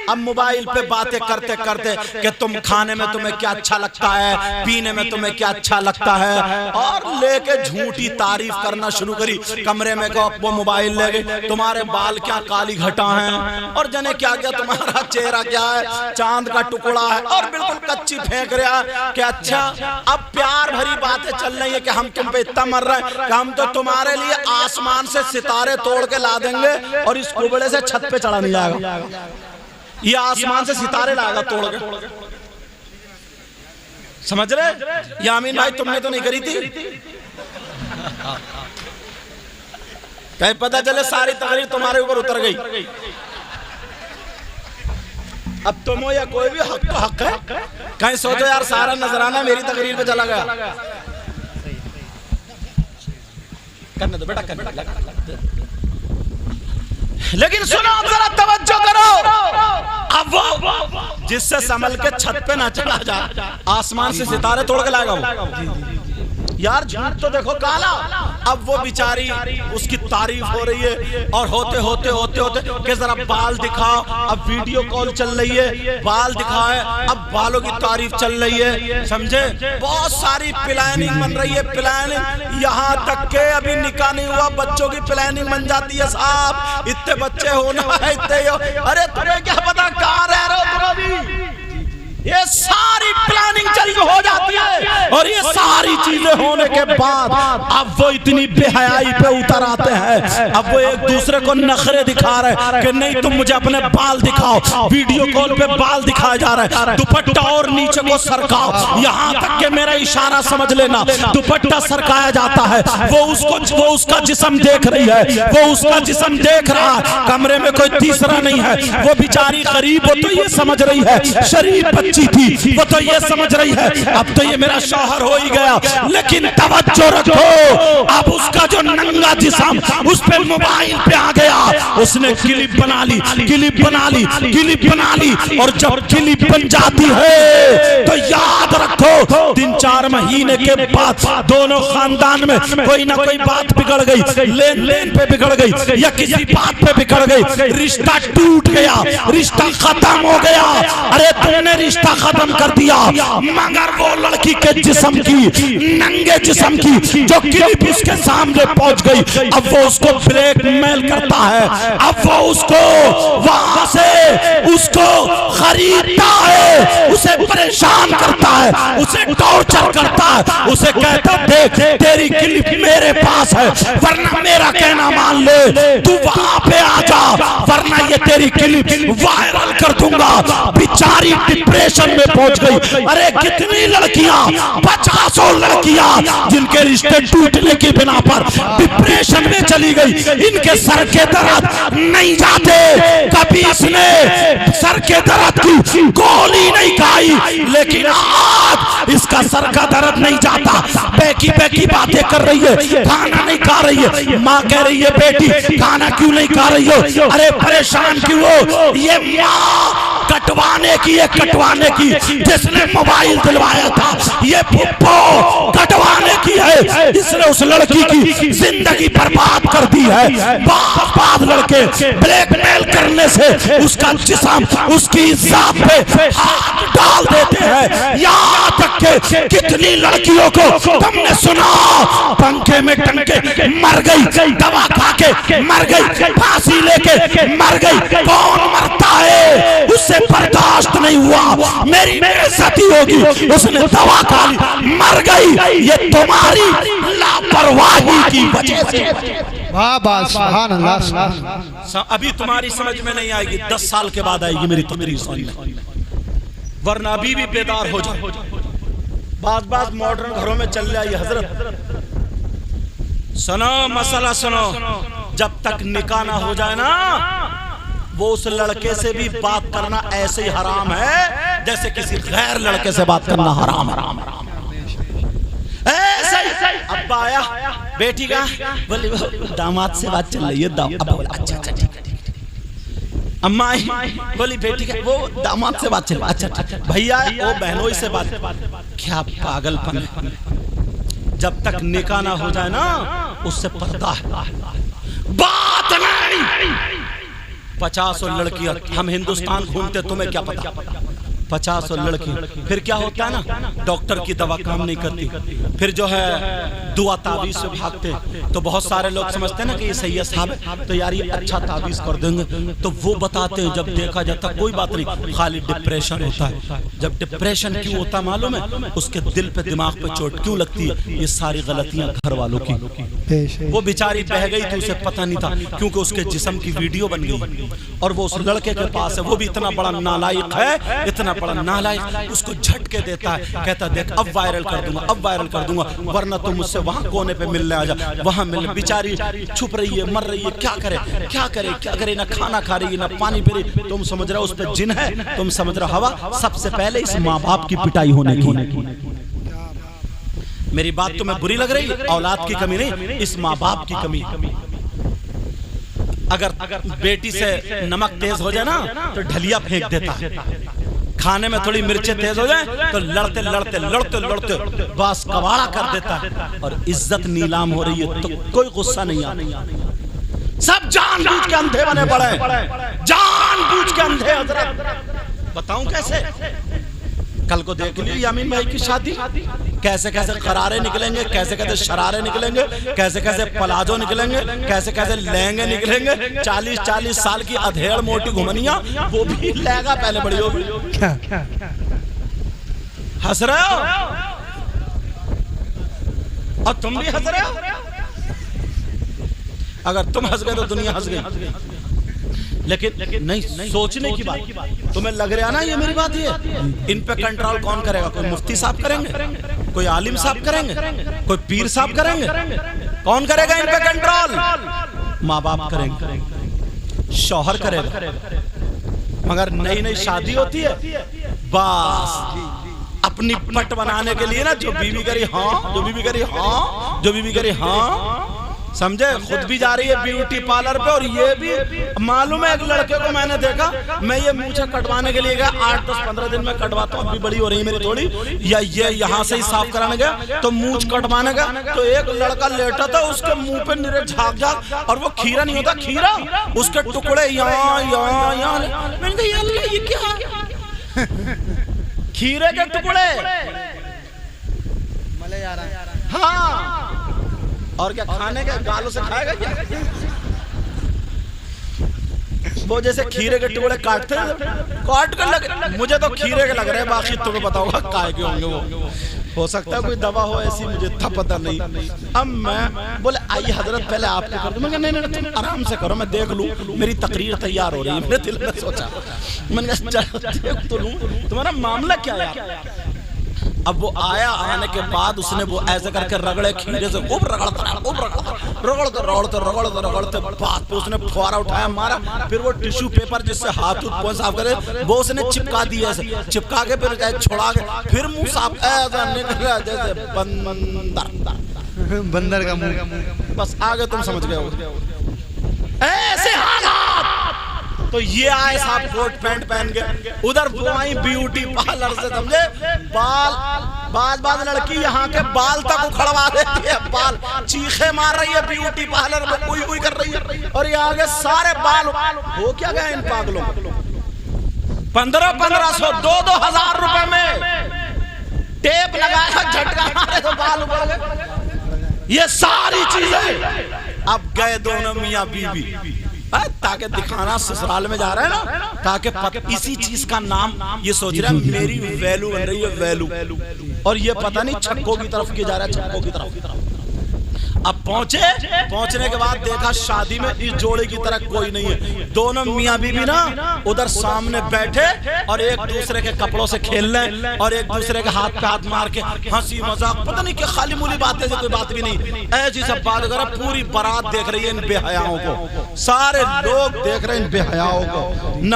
اب موبائل پہ باتیں کرتے کرتے کہ تم کھانے میں تمہیں کیا اچھا لگتا ہے، پینے میں تمہیں کیا اچھا لگتا ہے، اور لے کے جھوٹی تعریف کرنا شروع کری۔ کمرے میں کو وہ موبائل لے گئے، تمہارے بال کیا کالی گھٹا ہیں، اور جنے کیا کیا، تمہارا چہرہ کیا ہے، چاند کا ٹکڑا ہے، اور بالکل کچی پھینک رہا کہ اچھا اب پیار بھری باتیں چل رہی ہیں کہ ہم تم پہ اتنا مر رہے ہیں کہ ہم تو تمہارے لیے آسمان سے ستارے توڑ کے لا دیں گے اور اس کوبڑے سے چھت پہ چڑھا نہیں جائے گا، یہ آسمان سے ستارے لائے گا توڑ کے۔ سمجھ رہے؟ یامین بھائی تم نے تو نہیں کری تھی، کہیں پتہ چلے ساری تقریر تمہارے اوپر اتر گئی۔ اب تم ہو یا کوئی بھی حق تو حق ہے. کہیں سوچو یار سارا نظرانہ میری تقریر پہ چلا گیا. کرنے دو بیٹا کرنے دو. لیکن سنو اب ذرا توجہ کرو. اب وہ جس سے سنبھل کے چھت پہ نہ چڑھا جا آسمان سے ستارے توڑ کے لائے گا وہ. یار جھوٹ تو دیکھو کالا. اب وہ بیچاری اس کی تعریف ہو رہی ہے اور ہوتے ہوتے ہوتے ہوتے کہ ذرا بال دکھاؤ. اب ویڈیو کال چل رہی ہے, بال دکھائے, اب بالوں کی تعریف چل رہی ہے, سمجھے. بہت ساری پلاننگ بن رہی ہے, پلاننگ یہاں تک کہ ابھی نکاح نہیں ہوا بچوں کی پلاننگ بن جاتی ہے. صاحب اتنے بچے ہونا ہے اتنے. ارے تمہیں کیا پتا کہاں رہ رہے ہو تم ابھی. یہ ساری پلاننگ چل ہو جاتی ہے اور یہ ساری چیزیں ہونے کے بعد اب وہ اتنی بے حیائی پہ اتر آتے ہیں. اب وہ ایک دوسرے کو نخرے دکھا رہے کہ نہیں تم مجھے اپنے بال دکھاؤ. ویڈیو کال پہ بال دکھایا جا رہا ہے, دوپٹہ اور نیچے کو سرکاؤ. یہاں تک کہ میرا اشارہ سمجھ لینا, دوپٹہ سرکایا جاتا ہے. وہ اس کا جسم دیکھ رہی ہے, وہ اس کا جسم دیکھ رہا ہے. کمرے میں کوئی تیسرا نہیں ہے. وہ بیچاری غریب ہو تو یہ سمجھ رہی ہے شریف تھی, وہ تو یہ سمجھ رہی ہے اب تو یہ میرا شوہر ہو ہی گیا. لیکن توجہ رکھو, اب اس کا جو ننگا جسم اس پہ موبائل پہ آ گیا. اس نے کلپ بنا لی, کلپ بنا لی, کلپ بنا لی. اور جب کلپ بن جاتی ہے تو یاد رکھو 3-4 مہینے کے بعد دونوں خاندان میں کوئی نہ کوئی بات بگڑ گئی, لین دین پہ بگڑ گئی یا کسی بات پہ بگڑ گئی, رشتہ ٹوٹ گیا, رشتہ ختم ہو گیا. ارے تم نے رشتہ ختم کر دیا مگر وہ لڑکی کے جسم کی, ننگے جسم کی جو کلپ اس کے سامنے پہنچ گئی, اب وہ اس کو بلیک میل کرتا ہے. اب وہ اس کو وہاں سے اس کو خریدتا ہے, اسے پریشان کرتا ہے, اسے ٹارچر کرتا ہے, اسے کہتا دیکھ تیری کلپ میرے پاس ہے ورنہ میرا کہنا مان لے, تو وہاں پہ آ جا ورنہ یہ تیری کلپ وائرل کر دوں گا. بیچاری ڈپریشن میں پہنچ گئی. ارے کتنی لڑکیاں, 50 لڑکیاں جن کے رشتے ٹوٹنے کی بنا پر ڈپریشن میں چلی گئی. ان کے سر کے درد نہیں جاتے, کبھی اس نے سر کے درد کی گولی نہیں کھائی, لیکن آج اس کا سر کا درد نہیں جاتا. بیکی باتیں کر رہی ہے, کھانا نہیں کھا رہی ہے. ماں کہہ رہی ہے بیٹی کھانا کیوں نہیں کھا رہی ہو, ارے پریشان کیوں ہو. یہ ماں کٹوانے کی جس نے موبائل دلوایا تھا, یہ پھپھو کٹوانے کی ہے, اس نے اس لڑکی کی زندگی برباد کر دی ہے. بعد لڑکے بلیک میل کرنے سے اس کا جسم اس کی ذات پہ ہاتھ ڈال دیتے ہیں. یہاں تک کہ کتنی لڑکیوں کو تم نے سنا پنکھے میں ٹنکے مر گئی, دوا کھا کے مر گئی, پھانسی لے کے مر گئی. کون مرتا ہے اس سے برداشت نہیں ہوا, میری بے عزتی ہوگی, اس نے دوا کھا لی مر گئی. یہ تمہاری لاپرواہی کی وجہ سے. سبحان اللہ. ابھی تمہاری سمجھ میں نہیں آئے گی, 10 سال کے بعد آئے گی میری تقریر سننے, ورنہ ابھی بھی بیدار ہو جاؤ. بعض ماڈرن گھروں میں چل جائیے. حضرت سنو مسئلہ سنو, جب تک نکاح نہ ہو جائے نا وہ اس لڑکے سے بھی بات کرنا ایسے ہی حرام ہے جیسے کسی غیر لڑکے سے بات کرنا حرام. ابا آیا بیٹی کا بولی داماد سے بات چل رہی ہے, ابا بولا اچھا ٹھیک ہے. اماں آئی بولی بیٹی کا وہ داماد سے بات چل رہی ہے, اچھا ٹھیک. بھیا وہ بہنوئی سے بات. کیا پاگل پن ہے, جب تک نکاح نہ ہو جائے نا اس سے پردہ ہے, بات نہیں. 50 لڑکیاں ہم ہندوستان گھومتے, تمہیں کیا پتا 50 لڑکی. پھر کیا ہوتا ہے نا, ڈاکٹر کی دوا کام نہیں کرتی, پھر جو ہے دعا تعویذ سے بھاگتے. تو بہت سارے لوگ سمجھتے ہیں نا کہ یہ سید صاحب ہے تو یار یہ اچھا تعویذ کر دیں گے, تو وہ بتاتے ہیں. جب دیکھا جاتا کوئی بات نہیں, خالی ڈپریشن ہوتا ہے. جب ڈپریشن کیوں ہوتا ہے معلوم ہے, اس کے دل پہ دماغ پہ چوٹ کیوں لگتی ہے, یہ ساری غلطیاں گھر والوں کی. وہ بیچاری بہ گئی تو اسے پتہ نہیں تھا کیونکہ اس کے جسم کی ویڈیو بن گئی, اور وہ اس لڑکے کے پاس ہے, وہ بھی اتنا بڑا نالائق ہے, اتنا بڑا نالائق اس کو جھٹکے دیتا ہے، کہتا دیکھ اب وائرل کر دوں گا، اب وائرل کر دوں گا، ورنہ تم مجھ سے وہاں کونے پہ ملنے آ جا، وہاں ملنے۔ بیچاری چھپ رہی ہے، مر رہی ہے، کیا کرے کیا کرے کیا کرے، نہ کھانا کھا رہی ہے نہ پانی پی رہی۔ تم سمجھ رہے ہو اس پہ جن ہے، تم سمجھ رہے ہوا۔ سب سے پہلے اس ماں باپ کی پٹائی ہونے کی۔ میری بات تمہیں بری لگ رہی ہے، اولاد کی کمی نہیں، اس ماں باپ کی کمی۔ اگر بیٹی سے نمک تیز ہو جائے نا تو ڈھلیا پھینک دیتا ہے، کھانے میں تھوڑی مرچیں تیز ہو جائیں تو لڑتے لڑتے لڑتے لڑتے باس کواڑا کر دیتا ہے، اور عزت نیلام ہو رہی ہے تو کوئی غصہ نہیں آتا۔ سب جان بوجھ کے اندھے بنے پڑے، جان بوجھ کے اندھے۔ حضرت بتاؤں کیسے؟ کل کو دیکھ لی یامین بھائی کی شادی، کیسے کیسے قرارے نکلیں گے، کیسے کیسے شرارے نکلیں گے، کیسے کیسے پلازو نکلیں گے، کیسے کیسے لہنگے نکلیں گے۔ 40 سال کی ادھیڑ موٹی گھمنیاں، وہ بھی لہنگا پہلے بڑی ہوگی۔ ہنس رہے ہو اور تم بھی ہنس رہے ہو۔ اگر تم ہنس گئے تو دنیا ہنس گئی، لیکن نہیں سوچنے کی بات۔ تمہیں لگ رہا نا یہ میری بات ہے، ان پہ کنٹرول کون کرے گا؟ کوئی مفتی صاحب کریں گے، کوئی عالم صاحب کریں گے، کوئی پیر صاحب کریں گے؟ کون کرے گا ان پہ کنٹرول؟ ماں باپ کریں گے، شوہر کرے گا۔ مگر نئی نئی شادی ہوتی ہے، بس اپنی پٹ بنانے کے لیے نا، جو بیوی کری ہاں، جو بیوی کری ہاں، جو بیوی کری ہاں، سمجھے؟ خود بھی جا رہی ہے بیوٹی پارلر پہ، اور یہ بھی معلوم ہے۔ ایک لڑکے کو میں نے دیکھا، میں یہ مونچھیں کٹوانے کے لیے گیا، 8-10-15 دن میں کٹواتا ہوں، ابھی بڑی ہو رہی ہے میری تھوڑی، یا یہ یہاں سے ہی صاف کرانے گیا تو مونچھ کٹوانے گا تو ایک لڑکا لیٹا تھا، اس کے منہ پہ نرے جھاگ جھاگ، اور وہ کھیرا نہیں ہوتا، کھیرا اس کے ٹکڑے یہاں یہاں یہاں۔ میں نے کہا یا اللہ یہ کیا؟ کھیرے کے ٹکڑے۔ ہاں، اور کیا کھانے کے گالوں سے کھائے گا کیا؟ وہ جیسے کھیرے کے ٹکڑے کاٹتے کاٹ کر لگے، مجھے تو کھیرے کے لگ رہے ہیں، باقی تمہیں بتاؤ گا کائے کے ہوں گے۔ وہ ہو سکتا ہے کوئی دوا ہو ایسی، مجھے تھا پتہ نہیں۔ اب میں بولے آئیے حضرت پہلے آپ کو کر دوں۔ میں کہا نہیں نہیں تم آرام سے کرو، میں دیکھ لوں، میری تقریر تیار ہو رہی ہے۔ میرے دل میں سوچا، میں نے کہا دیکھ تو لوں تمہارا معاملہ کیا ہے۔ اب وہ آیا، آنے کے بعد اس نے وہ ایسے کر کے رگڑے کھیرے سے، خوب رگڑتا رہا، خوب رگڑتے بعد پہ اس نے پھوارا اٹھایا مارا، پھر وہ ٹیشو پیپر جس سے ہاتھ پہ صاف کرے وہ اس نے چپکا دیا، ایسے چپکا کے پھر چھوڑا کے پھر منہ صاف ایسا نکلا جیسے بندر کا منہ۔ بس آگے تم سمجھ گئے ہو ایسے حالات۔ تو یہ آئے صاحب کوٹ پینٹ پہن کے، ادھر وہ آئی بیوٹی پارلر سے، سمجھے؟ بال بعض لڑکی یہاں کے بال تک اکھڑوا دیتی ہے، بال چیخے مار رہی ہے بیوٹی پارلر میں، کوئی کوئی کر رہی ہے، اور یہ آگے سارے بال ہو کیا گئے ان پاگلوں؟ 1500 2,000 روپے میں ٹیپ لگایا، جھٹکا مارے تو بال اکھڑ گئے۔ یہ ساری چیزیں اب گئے دونوں میاں بیوی، تاکہ دکھانا سسرال میں جا رہا ہے نا، تاکہ اسی چیز کا نام یہ سوچ رہا ہے میری ویلو بن رہی ہے، ویلو، اور یہ پتہ نہیں چھکوں کی طرف کی جا رہا ہے، چھکوں کی طرف۔ اب پہنچنے کے بعد دیکھا شادی میں اس جوڑے کی طرح کوئی نہیں ہے، دونوں میاں بیوی نا ادھر سامنے بیٹھے اور ایک دوسرے کے کپڑوں سے کھیل لیں، اور ایک دوسرے کے ہاتھ پہ ہاتھ مار کے ہنسی مذاق، پتہ نہیں کہ خالی مولی باتیں سے کوئی بات بھی نہیں، ایسی سب بات کر رہا۔ پوری بارات دیکھ رہی ہے ان بے حیاؤں کو، سارے لوگ دیکھ رہے ہیں ان بے حیاؤں کو،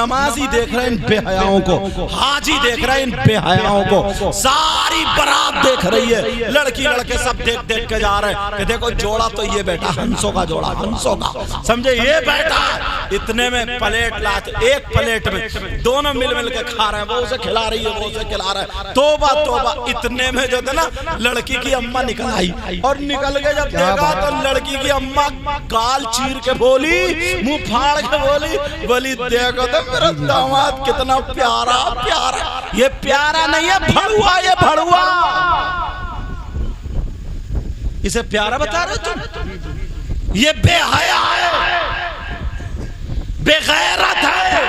نمازی دیکھ رہے ہیں ان بے حیاؤں کو، حاجی دیکھ رہے ہیں ان بے حیاؤں کو، ساری بارات دیکھ رہی ہے، لڑکی لڑکے سب دیکھ دیکھ کے جا رہے ہیں کہ دیکھو جوڑا تو یہ بیٹا ہنسوں کا جوڑا، ہنسوں کا، سمجھے؟ یہ بیٹا اتنے میں پلیٹ لاتے، ایک پلیٹ میں دونوں مل مل کے کھا رہے ہیں، وہ اسے کھلا رہی ہے، وہ اسے کھلا رہا ہے، توبہ توبہ۔ اتنے میں جو تھا نا لڑکی کی اماں نکل آئی، اور نکل کے جب دیکھا تو لڑکی کی اماں گال چیر کے بولی، منہ پھاڑ کے بولی دیکھو تو میرا داماد کتنا پیارا پیارا۔ یہ پیارا نہیں ہے، بھڑوا، یہ بھڑوا، اسے پیارا بتا رہے تم؟ یہ بے حیا ہے، بے غیرت ہے۔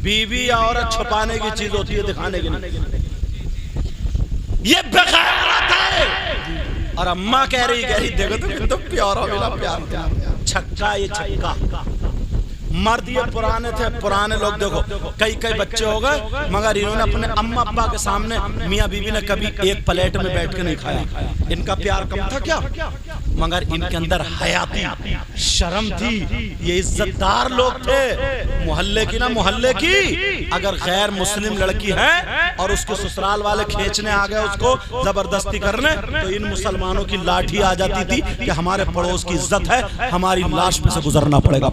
بیوی یا عورت چھپانے کی چیز ہوتی ہے، دکھانے کی نہیں۔ یہ بے غیرت ہے۔ اور اماں کہہ رہی دیکھو تو پیارا میرا پیار، چھکا، یہ چھکا مرد یہ پرانے تھے، پرانے لوگ دیکھو کئی بچے ہو گئے مگر انہوں نے اپنے اما ابا کے سامنے میاں بیوی نے کبھی ایک پلیٹ میں بیٹھ کے نہیں کھایا۔ ان کا پیار کم تھا کیا؟ مگر ان کے اندر حیا تھی، شرم تھی، یہ عزت دار لوگ تھے۔ محلے کی نہ محلے کی اگر غیر مسلم لڑکی ہے اور اس کے سسرال والے کھینچنے آ گئے اس کو زبردستی کرنے، تو ان مسلمانوں کی لاٹھی آ جاتی تھی کہ ہمارے پڑوس کی عزت ہے، ہماری لاش پہ سے گزرنا پڑے گا۔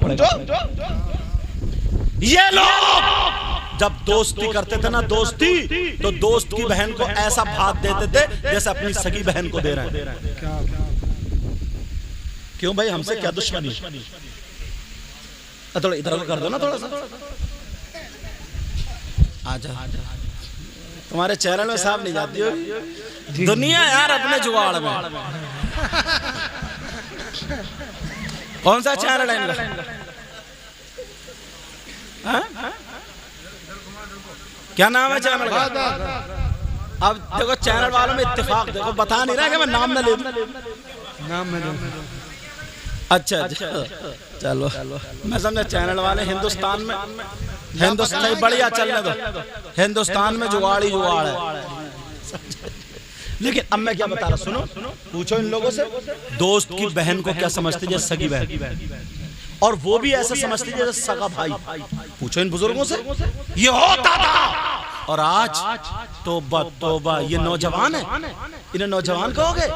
یہ لوگ جب دوستی کرتے تھے نا، دوستی تو دوست کی بہن کو ایسا بھات دیتے تھے جیسے اپنی سگی بہن کو دے رہے ہیں۔ کیوں بھائی ہم سے کیا دشمنی؟ تھوڑا ادھر کو کر دو نا، تھوڑا سا آجا، تمہارے چینل میں صاحب نہیں جاتی ہوگی دنیا یار اپنے جگاڑ میں۔ کون سا چینل ہے ان کا؟ کیا نام ہے چینل کا؟ اب دیکھو چینل والوں میں اتفاق، دیکھو بتا نہیں رہا کہ میں نام نہ لے دوں، نام میں دوں۔ اچھا چلو میں سمجھا چینل والے ہندوستان میں، ہندوستان بڑھیا چلنے دو، ہندوستان میں جگاڑ ہی جگاڑ ہے۔ لیکن اب میں کیا بتا رہا، سنو پوچھو ان لوگوں سے، دوست کی بہن کو کیا سمجھتے جیسے سگی بہن، اور وہ بھی ایسا سمجھتے جیسے سگا بھائی۔ پوچھو ان بزرگوں سے، یہ ہوتا تھا۔ اور آج توبہ توبہ، یہ نوجوان ہیں، انہیں نوجوان کہو گے؟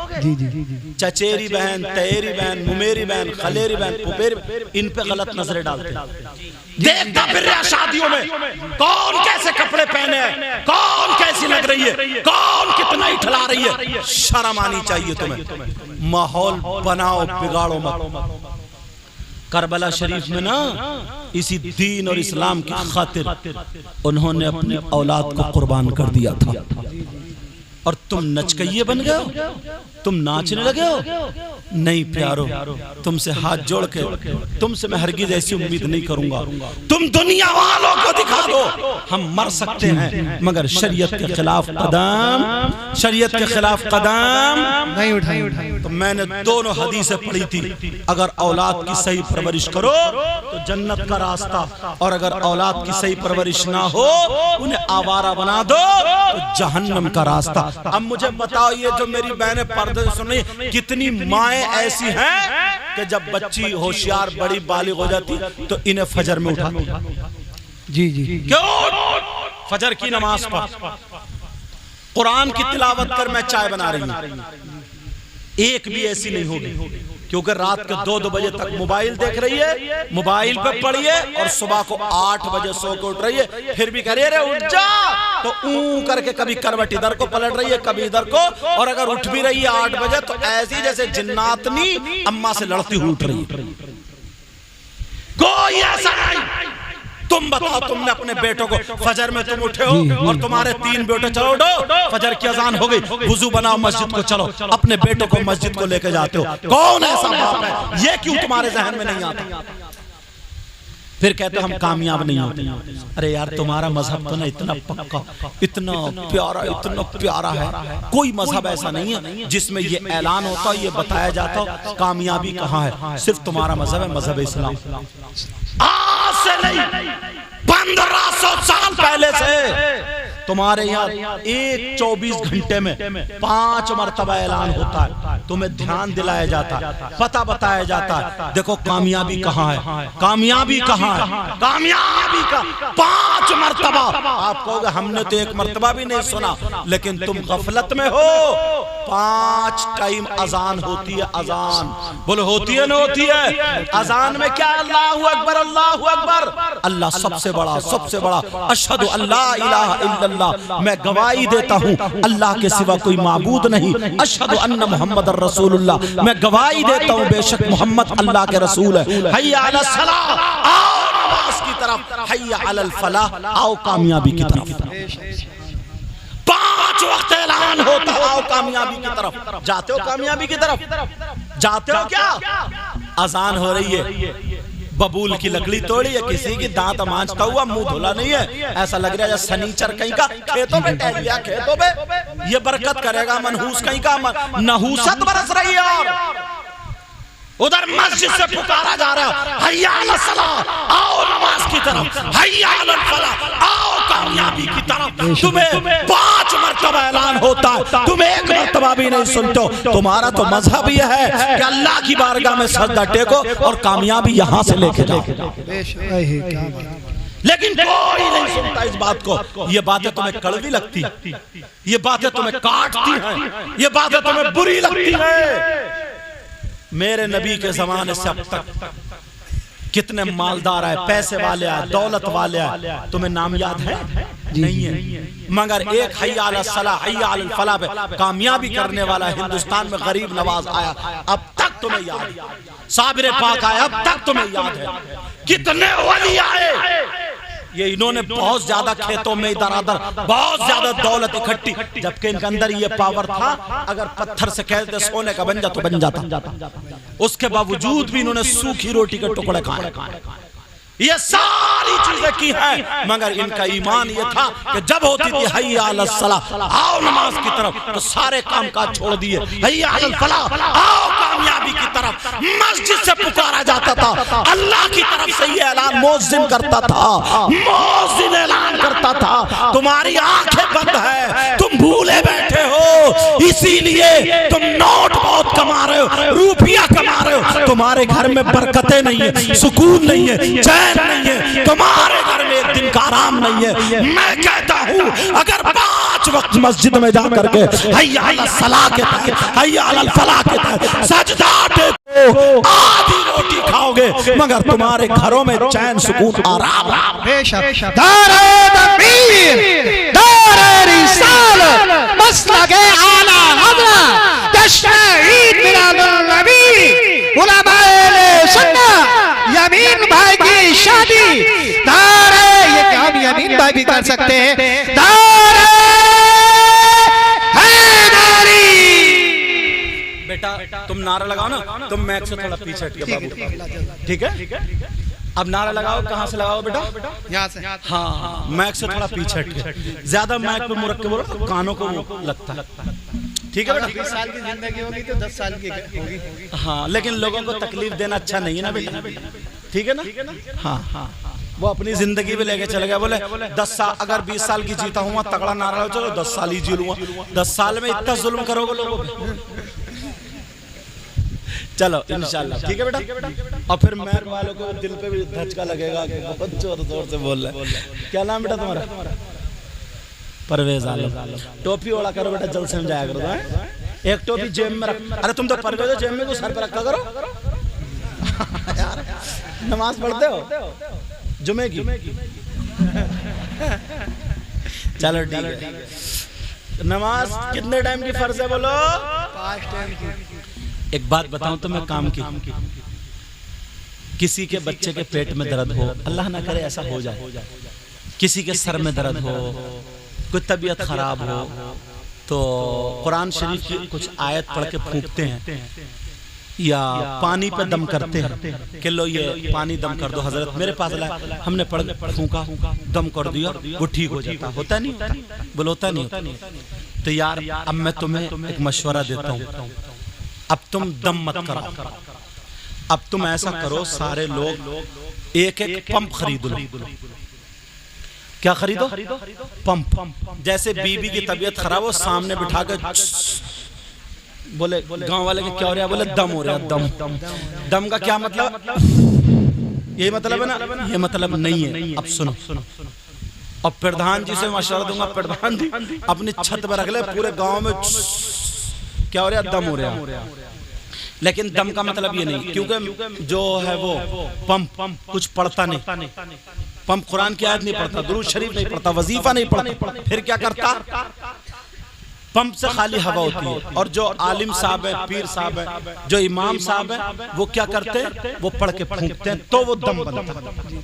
چچیری بہن، تیری بہن، ممیری بہن، خلیری بہن، پھپھیری بہن، ان پہ غلط نظریں ڈالتے ہیں۔ دیکھتا پھر رہا شادیوں میں کون کیسے کپڑے پہنے ہیں، کون کیسی لگ رہی ہے، کون کتنا اٹھلا رہی ہے۔ شرم آنی چاہیے تمہیں، ماحول بناؤ بگاڑو مت۔ کربلا شریف میں نا اسی دین اور اسلام کی خاطر انہوں نے اپنی اولاد کو قربان کر دیا تھا، اور تم نچکئیے بن گئے ہو، تم ناچنے لگے ہو۔ نہیں پیارو، تم سے ہاتھ جوڑ کے تم سے میں ہرگز ایسی امید نہیں کروں گا، تم دنیا والوں کو دکھا دو ہم مر سکتے ہیں مگر شریعت کے خلاف قدم، شریعت کے خلاف قدم نہیں اٹھائیں۔ تو میں نے دونوں حدیثیں پڑھی تھی، اگر اولاد کی صحیح پرورش کرو تو جنت کا راستہ، اور اگر اولاد کی صحیح پرورش نہ ہو انہیں آوارہ بنا دو تو جہنم کا راستہ۔ اب مجھے بتاؤ، یہ جو میری بہنیں پردے سن رہی ہیں، کتنی مائیں ایسی ہیں کہ جب بچی ہوشیار بڑی بالغ ہو جاتی تو انہیں فجر میں اٹھا، جی جی، کیوں؟ فجر کی نماز پڑھ، قرآن کی تلاوت کر، میں چائے بنا رہی ہوں، ایک بھی ایسی نہیں ہوگی کیونکہ رات کے 2 بجے تک موبائل دیکھ رہی ہے، موبائل پہ پڑھی ہے، اور صبح کو 8 بجے سو کے اٹھ رہی ہے، پھر بھی کہہ رہی ہے رے اٹھ جا، تو اون کر کے کبھی کروٹ ادھر کو پلٹ رہی ہے کبھی ادھر کو، اور اگر اٹھ بھی رہی ہے 8 بجے تو ایسی جیسے جناتنی اماں سے لڑتی ہوئی اٹھ رہی ہے۔ کوئی ایسا نہیں۔ تم بتاؤ، تم نے اپنے بیٹوں کو فجر میں تم اٹھے ہو اور تمہارے 3 بیٹے، چلو اٹھو فجر کی اذان ہو گئی، وضو بناؤ مسجد کو چلو، اپنے بیٹوں کو مسجد کو لے کے جاتے ہو، کون ایسا باپ ہے؟ یہ کیوں تمہارے ذہن میں نہیں آتا؟ پھر کہتے ہم کامیاب نہیں ہوتے۔ ارے یار تمہارا مذہب تو نا اتنا پکا، اتنا پیارا ہے، کوئی مذہب ایسا نہیں ہے جس میں یہ اعلان ہوتا، یہ بتایا جاتا کامیابی کہاں ہے۔ صرف تمہارا مذہب ہے مذہب اسلام۔ آج سے نہیں، 1500 سال پہلے سے تمہارے یہاں ایک 24 گھنٹے میں 5 مرتبہ اعلان ہوتا ہے، تمہیں دھیان دلایا جاتا ہے، پتہ بتایا جاتا ہے، دیکھو کامیابی کہاں ہے، کامیابی کہاں ہے، کامیابی کا 5 مرتبہ۔ آپ کہو گے ہم نے تو 1 مرتبہ بھی نہیں سنا، لیکن تم غفلت میں ہو۔ 5 ٹائم اذان ہوتی ہے، اذان بولو ہوتی ہے نہ ہوتی ہے؟ اذان میں کیا اللہ اکبر، اللہ اکبر، اللہ سب سے بڑا، سب سے بڑا، اشہد ان لا الہ الا اللہ، میں گواہی دیتا ہوں اللہ کے سوا کوئی معبود نہیں، اشہد ان محمد الرسول اللہ، میں گواہی دیتا ہوں بے شک محمد اللہ کے رسول ہے۔ حی علی الصلاۃ، آؤ نماز کی طرف، حی علی الفلاح، آؤ کامیابی کی طرف۔ 5 وقت اعلان ہوتا، آؤ کامیابی کی طرف۔ جاتے ہو کامیابی کی طرف؟ جاتے ہو کیا؟ اذان ہو رہی ہے، ببول کی لکڑی توڑی ہے، کسی کی دانت مانچتا ہوا، منہ دھولا نہیں ہے، ایسا لگ رہا ہے سنیچر کہیں کا، کھیتوں پہ ٹہل گیا، کھیتوں پہ یہ برکت کرے گا، منحوس کہیں کا، نحوست برس رہی ہے، اور ادھر مسجد سے پکارا جا رہا حی علی الصلاۃ، آؤ نماز کی طرف، حی علی الفلاح، آؤ کامیابی کی طرف۔ تمہیں 5 مرتبہ اعلان ہوتا ہے، تم 1 مرتبہ بھی نہیں سنتے ہو۔ تمہارا تو مذہب یہ ہے کہ اللہ کی بارگاہ میں سجدہ ٹیکو اور کامیابی یہاں سے لے کے جاؤ، لیکن کوئی نہیں سنتا اس بات کو۔ یہ باتیں تمہیں کڑوی لگتی، یہ باتیں تمہیں کاٹتی ہیں، یہ باتیں تمہیں بری لگتی ہیں۔ میرے نبی کے زمانے سے اب تک کتنے مالدار آئے، پیسے والے آئے، دولت والے آئے، تمہیں نام یاد ہے؟ نہیں ہے، مگر ایک حی علی الصلاح، حی علی الفلاح پہ کامیابی کرنے والا ہندوستان میں غریب نواز آیا، اب تک تمہیں یاد ہے۔ صابر پاک آئے، اب تک تمہیں یاد ہے۔ کتنے ولی آئے، یہ انہوں نے بہت زیادہ کھیتوں میں ادھر ادھر بہت زیادہ دولت اکھٹی، جبکہ ان کے اندر یہ پاور تھا، اگر پتھر سے کہتے سونے کا بن جا تو بن جاتا، اس کے باوجود بھی انہوں نے سوکھی روٹی کے ٹکڑے کھائے۔ یہ ساری چیزیں کی ہیں، مگر ان کا ایمان یہ تھا کہ جب ہوتی تھی حی علی الصلاح، آؤ نماز کی طرف، تو سارے کام کاج چھوڑ دیے، حی علی الفلاح، آؤ کامیابی کی طرف۔ مسجد سے پکارا جاتا تھا، اللہ کی طرف سے یہ اعلان مؤذن کرتا تھا، مؤذن اعلان کرتا تھا۔ تمہاری آنکھیں بند ہے، تم بھولے بیٹھے ہو، اسی لیے تم نوٹ بہت کما رہے ہو، روپیہ کما رہے ہو، تمہارے گھر میں برکتیں نہیں ہیں، سکون نہیں ہے، چین نہیں ہے، تمہارے گھر میں ایک دن کا آرام نہیں ہے۔ میں کہتا ہوں اگر 5 وقت مسجد میں جا کر کے حی علی الصلاح کے تحت، حی علی الفلاح کے تحت سجدہ ٹیکو، آدھی روٹی کھاؤ گے، مگر تمہارے گھروں میں چین، سکون، آرام۔ بے شک دار تکبیر، دار رسالت، مسلک اعلی حضرت، جشن عید میلاد النبی، علماء اہل سنت، یمین بھائی کی شادی، دار یہ کام یمین بھائی بھی کر سکتے ہیں، دار حیدری۔ بیٹا تم نعرہ لگاؤ نا، تم میک سے تھوڑا پیچھے ہٹ کے بابو، ٹھیک ہے؟ اب نعرہ لگاؤ، کہاں سے لگاؤ بیٹا؟ یہاں سے۔ ہاں، میک سے تھوڑا پیچھے ہٹ کے، زیادہ میک پہ مرکب ہو رہا کانوں کو لگتا ہے، ٹھیک ہے بیٹا؟ 20 سال کی زندگی ہوگی تو 10 سال کی ہوگی۔ ہاں، لیکن لوگوں کو تکلیف دینا اچھا نہیں ہے نا بیٹا، ٹھیک ہے نا؟ ہاں ہاں، وہ اپنی زندگی بھی لے کے چلے گئے، بولے 10 سال، اگر 20 سال کی جیتا ہوں تگڑا نعرہ ہو، چلو 10 سال ہی جی لوں گا۔ 10 سال میں اتنا ظلم کرو گے لوگوں پہ؟ چلو انشاءاللہ، ٹھیک ہے بیٹا؟ اور پھر مہر والوں کو دل پہ بھی دھچکا لگے گا کہ بہت زور زور سے بول رہے ہیں۔ کیا نام بیٹا تمہارا؟ پرویز عالم۔ ٹوپی اوڑا کرو بیٹا، جلد سمجھایا کرو، ایک ٹوپی جیب میں رکھ، ارے تم تو پرویز ہو، جیب میں کو سر پہ رکھا کرو یار۔ نماز پڑھتے ہو جمعے کی؟ چلو ٹھیک ہے۔ نماز کتنے ٹائم کی فرض ہے بولو؟ 5 ٹائم کی۔ ایک بات بتاؤں تمہیں کام کی، کسی کے بچے کے پیٹ میں درد ہو، اللہ نہ کرے ایسا ہو جائے، کسی کے سر میں درد ہو، کوئی طبیعت خراب ہو، تو قرآن شریف کی کچھ آیت پڑھ کے پھونکتے ہیں، یا پانی پہ دم کرتے ہیں کہ لو یہ پانی دم کر دو، حضرت میرے پاس لائے، ہم نے پڑھ پھونکا، دم کر دیا، وہ ٹھیک ہو جاتا۔ ہوتا نہیں؟ بولو ہوتا نہیں؟ تو یار اب میں تمہیں ایک مشورہ دیتا ہوں، اب تم دم مت کرو، اب تم ایسا کرو، سارے لوگ ایک ایک پمپ خرید لو۔ کیا خریدو؟ پمپ۔ جیسے بی بی کی طبیعت خراب ہو، سامنے بٹھا کے بولے، گاؤں والے کے کیا ہو رہا ہے؟ بولے دم ہو رہا ہے، دم۔ دم کا کیا مطلب؟ یہی مطلب ہے نا؟ یہ مطلب نہیں ہے۔ اب سنو، اور پردھان جی سے مشورہ دوں گا، پردھان جی اپنی چھت پر رکھ لے، پورے گاؤں میں کیا ہو رہا ہے؟ دم ہو رہا ہے۔ لیکن دم کا مطلب یہ نہیں، کیونکہ جو ہے وہ پمپ کچھ پڑھتا نہیں، پمپ قرآن کی آیت نہیں پڑھتا، درود شریف نہیں پڑھتا، وظیفہ نہیں پڑھتا، پھر کیا کرتا؟ پمپ سے خالی ہوا ہوتی ہے۔ اور جو عالم صاحب ہے، پیر صاحب ہے، جو امام صاحب ہے، وہ کیا کرتے ہیں؟ وہ پڑھ کے پھونکتے ہیں تو وہ دم بنتا ہے۔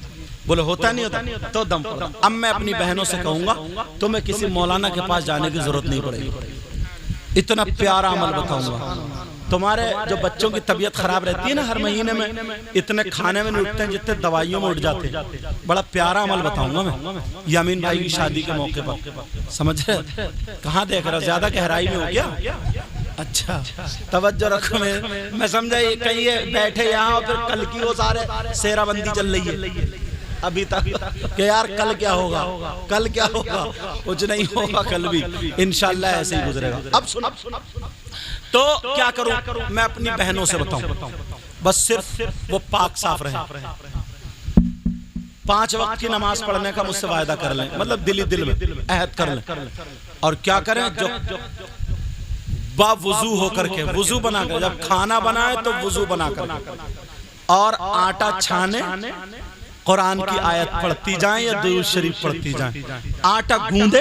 بولے ہوتا نہیں ہوتا؟ تو دم پڑتا۔ اب میں اپنی بہنوں سے کہوں گا تمہیں کسی مولانا کے پاس جانے کی ضرورت نہیں پڑے گی، اتنا پیارا عمل بتاؤں گا۔ تمہارے جو بچوں کی طبیعت خراب رہتی ہے نا، ہر مہینے میں اتنے کھانے میں نہیں اٹھتے ہیں جتنے دوائیوں میں اٹھ جاتے ہیں، بڑا پیارا عمل بتاؤں گا میں یامین بھائی کی شادی کے موقع پر۔ سمجھ رہے؟ کہاں دیکھ رہا؟ زیادہ گہرائی میں ہو گیا؟ اچھا توجہ رکھو، میں سمجھا یہ کہیں یہ بیٹھے یہاں اور پھر کل کی وہ سارے سیرہ بندی چل رہی ہے ابھی تک کہ یار کل کیا ہوگا، کل کیا ہوگا، کچھ نہیں ہوگا کل بھی انشاءاللہ ایسے ہی گزرے گا۔ اب سن تو کیا کروں میں اپنی بہنوں سے بتاؤں، بس صرف وہ پاک صاف رہے، 5 وقت کی نماز پڑھنے کا مجھ سے وعدہ کر لیں، مطلب دل میں عہد کر لیں، اور کیا کریں جو با وضو ہو کر کے، وضو بنا کر، جب کھانا بنائے تو وضو بنا کر، اور آٹا چھانے قرآن کی آیت پڑھتی جائیں یا درود شریف پڑھتی جائیں، آٹا گوندے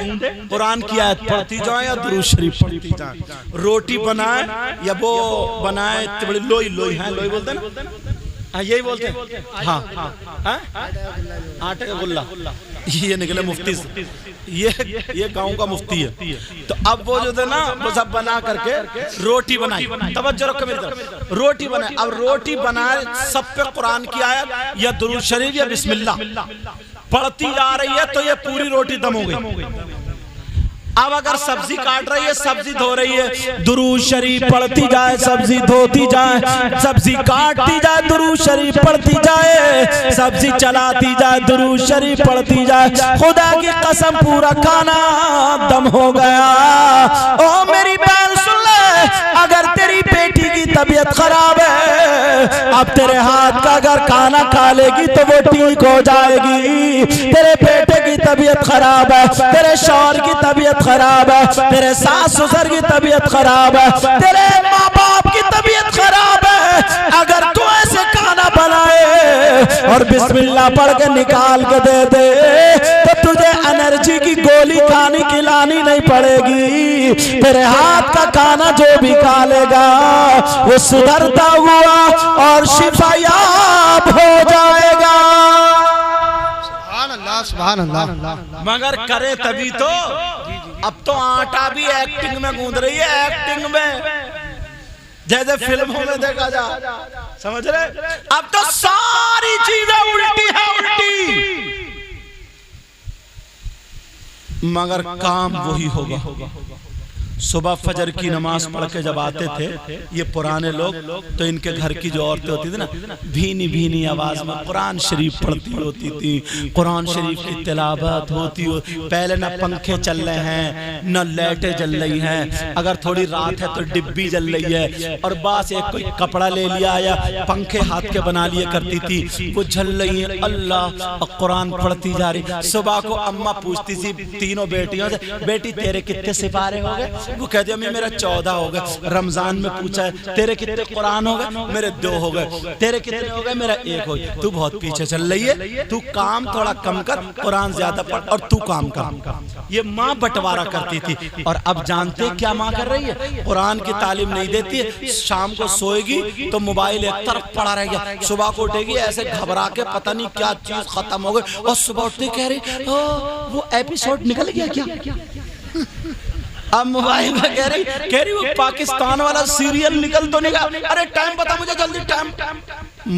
قرآن کی آیت پڑھتی جائیں یا درود شریف پڑھتی جائیں، روٹی بنائیں یا وہ بنائیں بڑی لوئی ہیں، لوئی بولتے ہیں نا، یہی بولتے ہیں، ہاں آٹے کا غلہ، یہ نکلے مفتی سے، یہ گاؤں کا مفتی ہے۔ تو اب وہ جو تھے نا وہ سب بنا کر کے روٹی بنائی، توجہ رکھو میری طرف، روٹی بنائی، اب روٹی بنائے سب پہ قرآن کی آیت یا درود شریف یا بسم اللہ پڑھتی جا رہی ہے تو یہ پوری روٹی دم ہو گئی۔ اب اگر سبزی کاٹ رہی ہے، سبزی دھو رہی ہے، درود شریف پڑھتی جائے، سبزی دھوتی جائے، سبزی کاٹتی جائے، درود شریف پڑھتی جائے، سبزی چلاتی جائے، درود شریف پڑھتی جائے، خدا کی قسم پورا کھانا دم ہو گیا۔ او میری بہن سن لے، اگر تیری بیٹی کی طبیعت خراب ہے، اب تیرے ہاتھ کا اگر کھانا کھا لے گی تو وہ ٹھیک ہو جائے گی۔ تیرے بیٹے کی طبیعت خراب ہے، تیرے شوہر کی طبیعت خراب ہے، تیرے ساس سسر کی طبیعت خراب ہے، تیرے ماں باپ کی طبیعت خراب ہے، اگر تو ایسے کھانا بنائے اور بسم اللہ پڑھ کے نکال کے دے دے تو تجھے انرجی کی گولی کھلانی نہیں پڑے گی، تیرے ہاتھ کا کھانا جو بھی کھا لے گا وہ سدھرتا ہوا اور شفا یاب ہو جائے گا۔ سبحان اللہ، مگر کرے تبھی تو، اب تو آٹا بھی ایکٹنگ میں گوندھ رہی ہے، ایکٹنگ میں جیسے فلموں میں دیکھا جا، سمجھ رہے؟ اب تو ساری چیزیں الٹی ہے، الٹی، مگر کام وہی ہوگا۔ صبح فجر کی نماز پڑھ کے جب آتے تھے یہ پرانے لوگ تو ان کے گھر کی جو عورتیں ہوتی تھی نا بھینی بھینی آواز میں قرآن شریف پڑھتی ہوتی تھی، قرآن شریف کی تلاوت ہوتی ہو، پہلے نہ پنکھے چل رہے ہیں نہ لائٹیں جل رہی ہیں، اگر تھوڑی رات ہے تو ڈبی جل رہی ہے، اور بعض ایک کوئی کپڑا لے لیا یا پنکھے ہاتھ کے بنا لیے کرتی تھی، وہ جل رہی ہیں، اللہ قرآن پڑھتی جا رہی۔ صبح کو اماں پوچھتی تھی تینوں بیٹیوں سے، بیٹی تیرے کتنے سپارے ہو گئے؟ وہ کہتے ہیں امی میرا 14 ہو گئے۔ رمضان میں پوچھا ہے تیرے کتنے قرآن ہو گئے؟ میرے 2 ہو گئے۔ تیرے کتنے ہو گئے؟ میرا 1 ہو گیا۔ تو بہت پیچھے چل رہی ہے، تو کام تھوڑا کم کر، قرآن زیادہ پڑھ اور تو کام کر۔ یہ ماں بٹوارا کرتی تھی، اور اب جانتے کیا ماں کر رہی ہے؟ قرآن کی تعلیم نہیں دیتی ہے، شام کو سوئے گی تو موبائل ایک طرف پڑا رہ گیا، صبح کو اٹھے گی ایسے گھبرا کے پتہ نہیں کیا چیز ختم ہو گئی، اور صبح اٹھتے کہہ رہی وہ ایپیسوڈ نکل گیا کیا؟ اب موبائل میں کہہ رہی وہ پاکستان والا سیریل نکل تو نکل، ارے ٹائم بتا مجھے جلدی، ٹائم،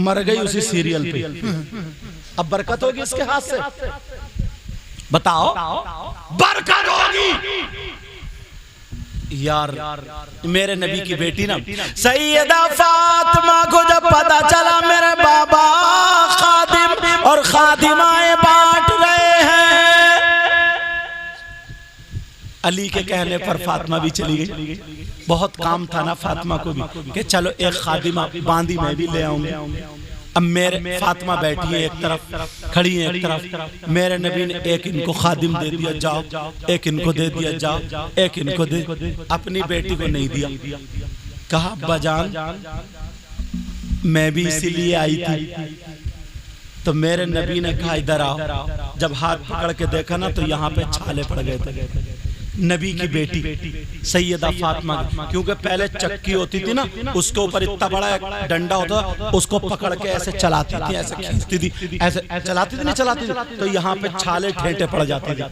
مر گئی اسی سیریل پہ۔ اب برکت ہوگی اس کے ہاتھ سے؟ بتاؤ برکت ہوگی؟ یار میرے نبی کی بیٹی نا سیدہ فاطمہ کو جب پتا چلا میرے بابا خادم اور خادمائیں بانٹ رہے ہیں، علی کے کہنے پر فاطمہ بھی چلی گئی۔ بہت کام تھا نا فاطمہ کو بھی کہ چلو ایک خادمہ باندھی میں بھی لے آؤں گی۔ اب میرے فاطمہ بیٹھی ہے ایک طرف، کھڑی ہے ایک طرف، میرے نبی نے ایک ان کو خادم دے دیا جاؤ، ایک ان کو دے دیا جاؤ، ایک ان کو دے، اپنی بیٹی کو نہیں دیا۔ کہا ابا جان میں بھی اسی لیے آئی تھی۔ تو میرے نبی نے کہا ادھر آؤ، جب ہاتھ پکڑ کے دیکھا نا تو یہاں پہ چھالے پڑ گئے تھے۔ نبی کی بیٹی سیدہ فاطمہ، کیونکہ پہلے چکی ہوتی تھی نا اس کے اوپر اتنا بڑا ایک ڈنڈا ہوتا، اس کو پکڑ کے ایسے چلاتی تھی، ایسے کھینچتی تھی، ایسے چلاتی تھی نہیں چلاتی تھی تو یہاں پہ چھالے ٹھیٹے پڑ جاتے تھے۔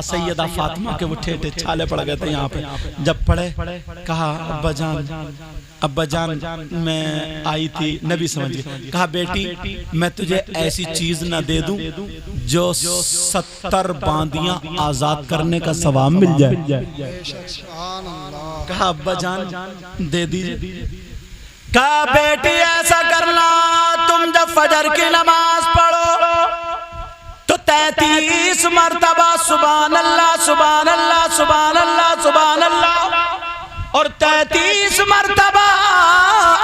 سیدہ فاطمہ کے وہ ٹھیٹے چھالے پڑ گئے تھے یہاں پہ۔ جب پڑے کہا ابا جان میں آئی تھی، نبی سمجھ گئے، کہا بیٹی میں تجھے ایسی چیز نہ دے دوں جو 70 باندیاں آزاد کرنے کا ثواب مل جائے۔ سبحان اللہ۔ کہا ابا جان دے دیجئے. کہا بیٹی ایسا کرنا تم جب فجر کی نماز پڑھو تو 33 مرتبہ سبحان اللہ سبحان اللہ سبحان اللہ سبحان اللہ اور 33 مرتبہ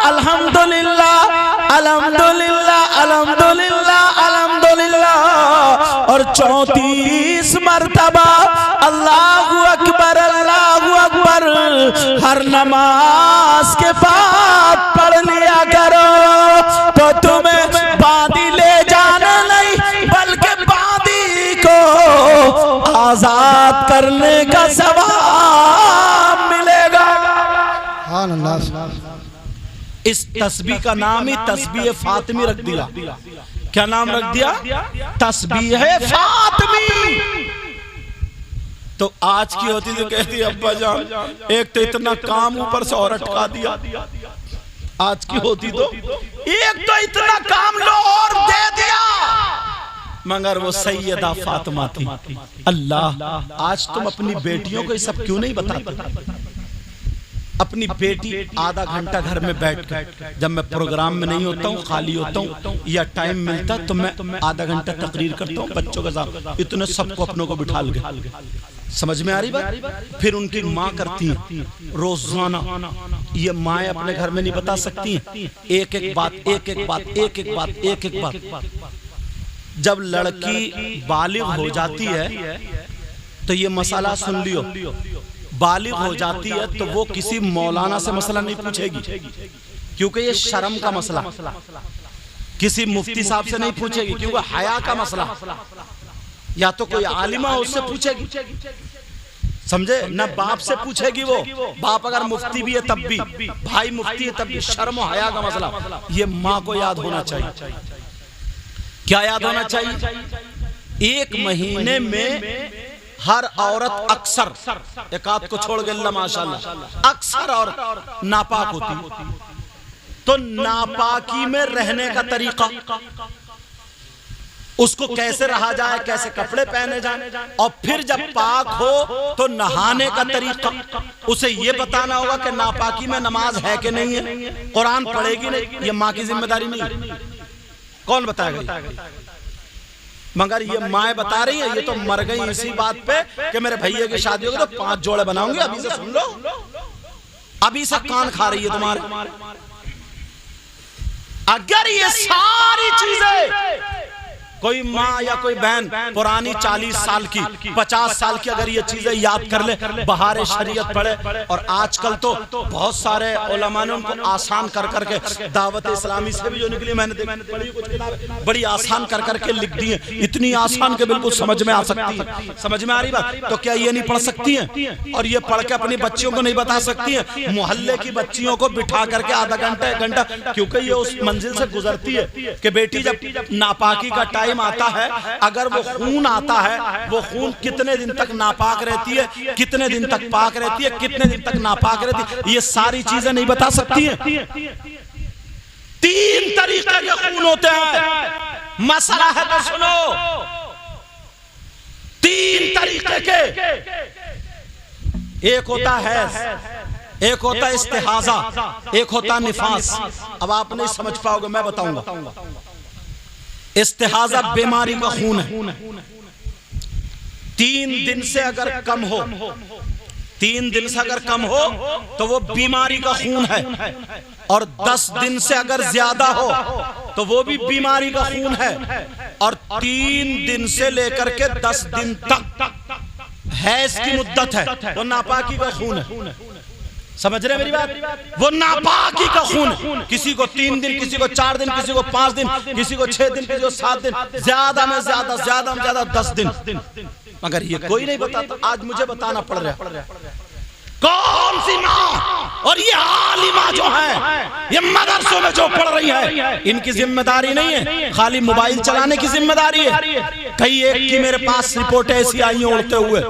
الحمدللہ الحمدللہ الحمدللہ الحمدللہ اور 34 مرتبہ اللہ اکبر ہر نماز کے بعد پڑھ لیا کرو تو تمہیں باندی لے جانا نہیں بلکہ باندی کو آزاد کرنے کا ثواب ملے گا. سبحان اللہ. اس تسبیح کا نام ہی تسبیح فاطمی رکھ دیا. کیا نام رکھ دیا؟ تسبیح فاطمی. تو آج کی ہوتی تو کہتی ابا جان ایک تو اتنا کام اوپر سے اور اٹکا دیا. آج کی ہوتی تو ایک تو اتنا کام لو اور دے دیا. مگر وہ سیدہ فاطمہ تھی. اللہ آج تم اپنی بیٹیوں کو یہ سب کیوں نہیں بتاتے؟ اپنی بیٹی آدھا گھنٹہ گھر میں بیٹھ کر جب میں پروگرام میں نہیں ہوتا ہوں خالی ہوتا ہوں یا ٹائم ملتا تو میں آدھا گھنٹہ تقریر کرتا ہوں بچوں کے ساتھ اتنے سب کو اپنوں کو بٹھا لے. سمجھ میں آ رہی بات؟ پھر ان کی ماں کرتی ہیں روزانہ. یہ مائیں اپنے گھر میں نہیں بتا سکتی ہیں ایک ایک بات ایک ایک بات ایک ایک بات ایک ایک بات. جب لڑکی بالغ ہو جاتی ہے تو یہ مسئلہ سن لیو. بالغ ہو جاتی ہے تو وہ کسی مولانا سے مسئلہ نہیں پوچھے گی کیونکہ یہ شرم کا مسئلہ. کسی مفتی صاحب سے نہیں پوچھے گی کیونکہ حیا کا مسئلہ. یا تو کوئی عالمہ اس سے پوچھے گی. سمجھے نہ باپ سے پوچھے گی. وہ باپ اگر مفتی بھی ہے تب بھی بھائی مفتی ہے تب بھی شرم و حیا کا مسئلہ. یہ ماں کو یاد ہونا چاہیے. کیا یاد ہونا چاہیے؟ ایک مہینے میں ہر عورت اکثر ایک آدھ کو چھوڑ گئے اللہ ماشاءاللہ اکثر عورت ناپاک ہوتی. تو ناپاکی میں رہنے کا طریقہ اس کو کیسے رہا جائے کیسے کپڑے پہنے جائیں اور پھر جب پاک ہو تو نہانے کا طریقہ اسے یہ بتانا ہوگا کہ ناپاکی میں نماز ہے کہ نہیں ہے. قرآن پڑھے گی نہیں یہ ماں کی ذمہ داری نہیں. کون بتائے گا؟ مگر یہ مائیں بتا رہی ہیں. یہ تو مر گئی اسی بات پہ کہ میرے بھائیے کی شادی ہوگی تو 5 جوڑے بناؤں گے. ابھی سے سن لو ابھی سے کان کھا رہی ہے تمہارے. اگر یہ ساری چیزیں کوئی ماں یا کوئی بہن پرانی 40 سال کی 50 سال کی اگر یہ چیزیں یاد کر لے بہار شریعت پڑھے. اور آج کل تو بہت سارے علماء نے ان کو آسان کر کر کے دعوت اسلامی سے بھی جو نکلی میں نے پڑھی کچھ کتابیں بڑی آسان کر کر کے لکھ دی ہیں. اتنی آسان کہ بالکل سمجھ میں آ سکتی ہے. سمجھ میں آ رہی بات؟ تو کیا یہ نہیں پڑھ سکتی ہیں اور یہ پڑھ کے اپنی بچیوں کو نہیں بتا سکتی ہیں؟ محلے کی بچیوں کو بٹھا کر کے آدھا گھنٹہ 1 گھنٹہ کیونکہ یہ اس منزل سے گزرتی ہے کہ بیٹی جب ناپاکی کا ٹائم آتا ہے اگر وہ خون آتا ہے وہ خون کتنے دن تک ناپاک رہتی ہے کتنے دن تک پاک رہتی ہے کتنے دن تک ناپاک رہتی ہے یہ ساری چیزیں نہیں بتا سکتی ہیں. 3 طریقے کے خون ہوتے ہیں. مسئلہ ہے تو سنو 3 طریقے کے. ایک ہوتا ہے ایک ہوتا استحاضہ ایک ہوتا نفاس. اب آپ نہیں سمجھ پاؤ گے میں بتاؤں گا. استحاضہ بیماری کا خون ہے. 3 دن سے اگر کم ہو 3 دن سے اگر کم ہو تو وہ بیماری کا خون ہے. اور 10 دن سے اگر زیادہ ہو تو وہ بھی بیماری کا خون ہے. اور 3 دن سے لے کر کے 10 دن تک حیض کی مدت ہے وہ ناپاکی کا خون ہے. سمجھ رہے میری بات؟ وہ ناپاکی کا خون ہے. کسی کو 3 دن کسی کو 4 دن کسی کو 5 دن کسی کو 6 دن کسی کو 7 دن زیادہ میں زیادہ 10 دن. مگر یہ کوئی نہیں بتاتا. آج مجھے بتانا پڑ رہا ہے. کون سی ماں اور یہ عالمہ جو ہیں یہ مدرسوں میں جو پڑھ رہی ہے ان کی ذمہ داری نہیں ہے خالی موبائل چلانے کی ذمہ داری ہے. کئی ایک کی میرے پاس رپورٹ ایسی آئی ہیں اڑتے ہوئے،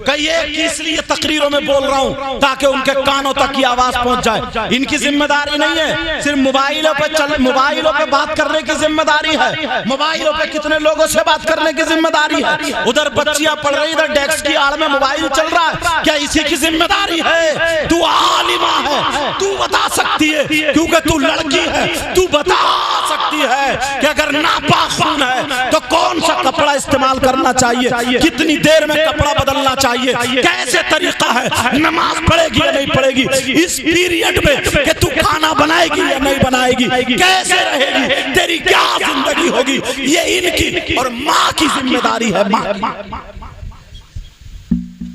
کئی ایک کی اس لیے تقریروں میں بول رہا ہوں تاکہ ان کے کانوں تک یہ آواز پہنچ جائے۔ ان کی ذمہ داری نہیں ہے صرف موبائلوں پہ بات کرنے کی ذمہ داری ہے، موبائلوں پہ کتنے لوگوں سے بات کرنے کی ذمہ داری ہے، ادھر بچیاں پڑھ رہی ادھر ڈیسک کی آڑ میں موبائل چل رہا ہے، کیا اسی کی ذمہ داری ہے؟ تو عالمہ ہے، تو بتا سکتی ہے کیونکہ تو لڑکی ہے، تو بتا سکتی ہے کہ اگر ناپاک خون ہے تو کون سا کپڑا استعمال کرنا چاہیے، کتنی دیر میں کپڑا بدلنا چاہیے، کیسے طریقہ ہے، نماز پڑھے گی یا نہیں پڑھے گی، اس پیریڈ میں کہ تو کھانا بنائے گی یا نہیں بنائے گی، کیسے رہے گی، تیری کیا زندگی ہوگی، یہ ان کی اور ماں کی ذمہ داری ہے، ماں کی۔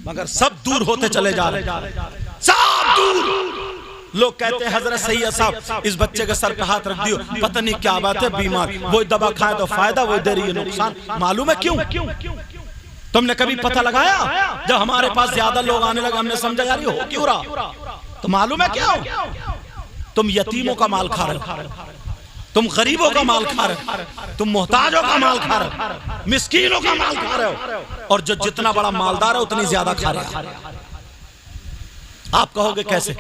مگر سب دور ہوتے چلے جا رہے، سب دور۔ لوگ کہتے ہیں حضرت سید صاحب اس بچے کے سر پہ ہاتھ رکھ دیو، پتہ نہیں کیا بات ہے، بیمار، وہی دوا کھائے تو فائدہ، وہی دے رہی ہے نقصان، معلوم ہے کیوں؟ تم نے کبھی پتہ لگایا؟ جب ہمارے پاس زیادہ لوگ آنے لگے ہم نے سمجھا یار یہ ہو کیوں رہا، تو معلوم ہے کیا ہو؟ تم یتیموں کا مال کھا رہے ہو، تم غریبوں کا مال کھا رہے ہو، تم محتاجوں کا مال کھا رہے ہو، مسکینوں کا مال کھا رہے ہو، اور جو جتنا بڑا مالدار ہے اتنی زیادہ کھا رہے ہیں۔ آپ کہو گے کیسے؟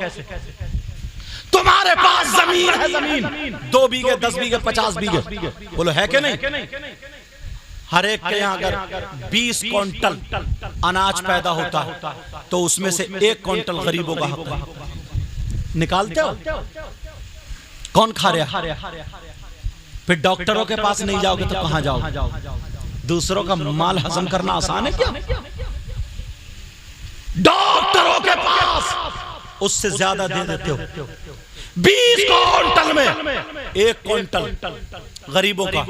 تمہارے پاس زمین ہے، زمین 2 بیگھے 10 بیگھے 50 بیگھے، بولو ہے کہ نہیں؟ ہر ایک کے یہاں اگر 20 کونٹل اناج پیدا ہوتا ہے تو اس میں سے 1 کونٹل غریبوں کا حق ہے، نکالتے ہو؟ کون کھا رہا ہے؟ پھر ڈاکٹروں کے پاس نہیں جاؤ گے تو کہاں جاؤ گے؟ دوسروں کا مال ہضم کرنا آسان ہے کیا؟ ڈاکٹروں کے پاس اس سے زیادہ دے دیتے ہو، 20 کونٹل میں 1 کونٹل غریبوں کا،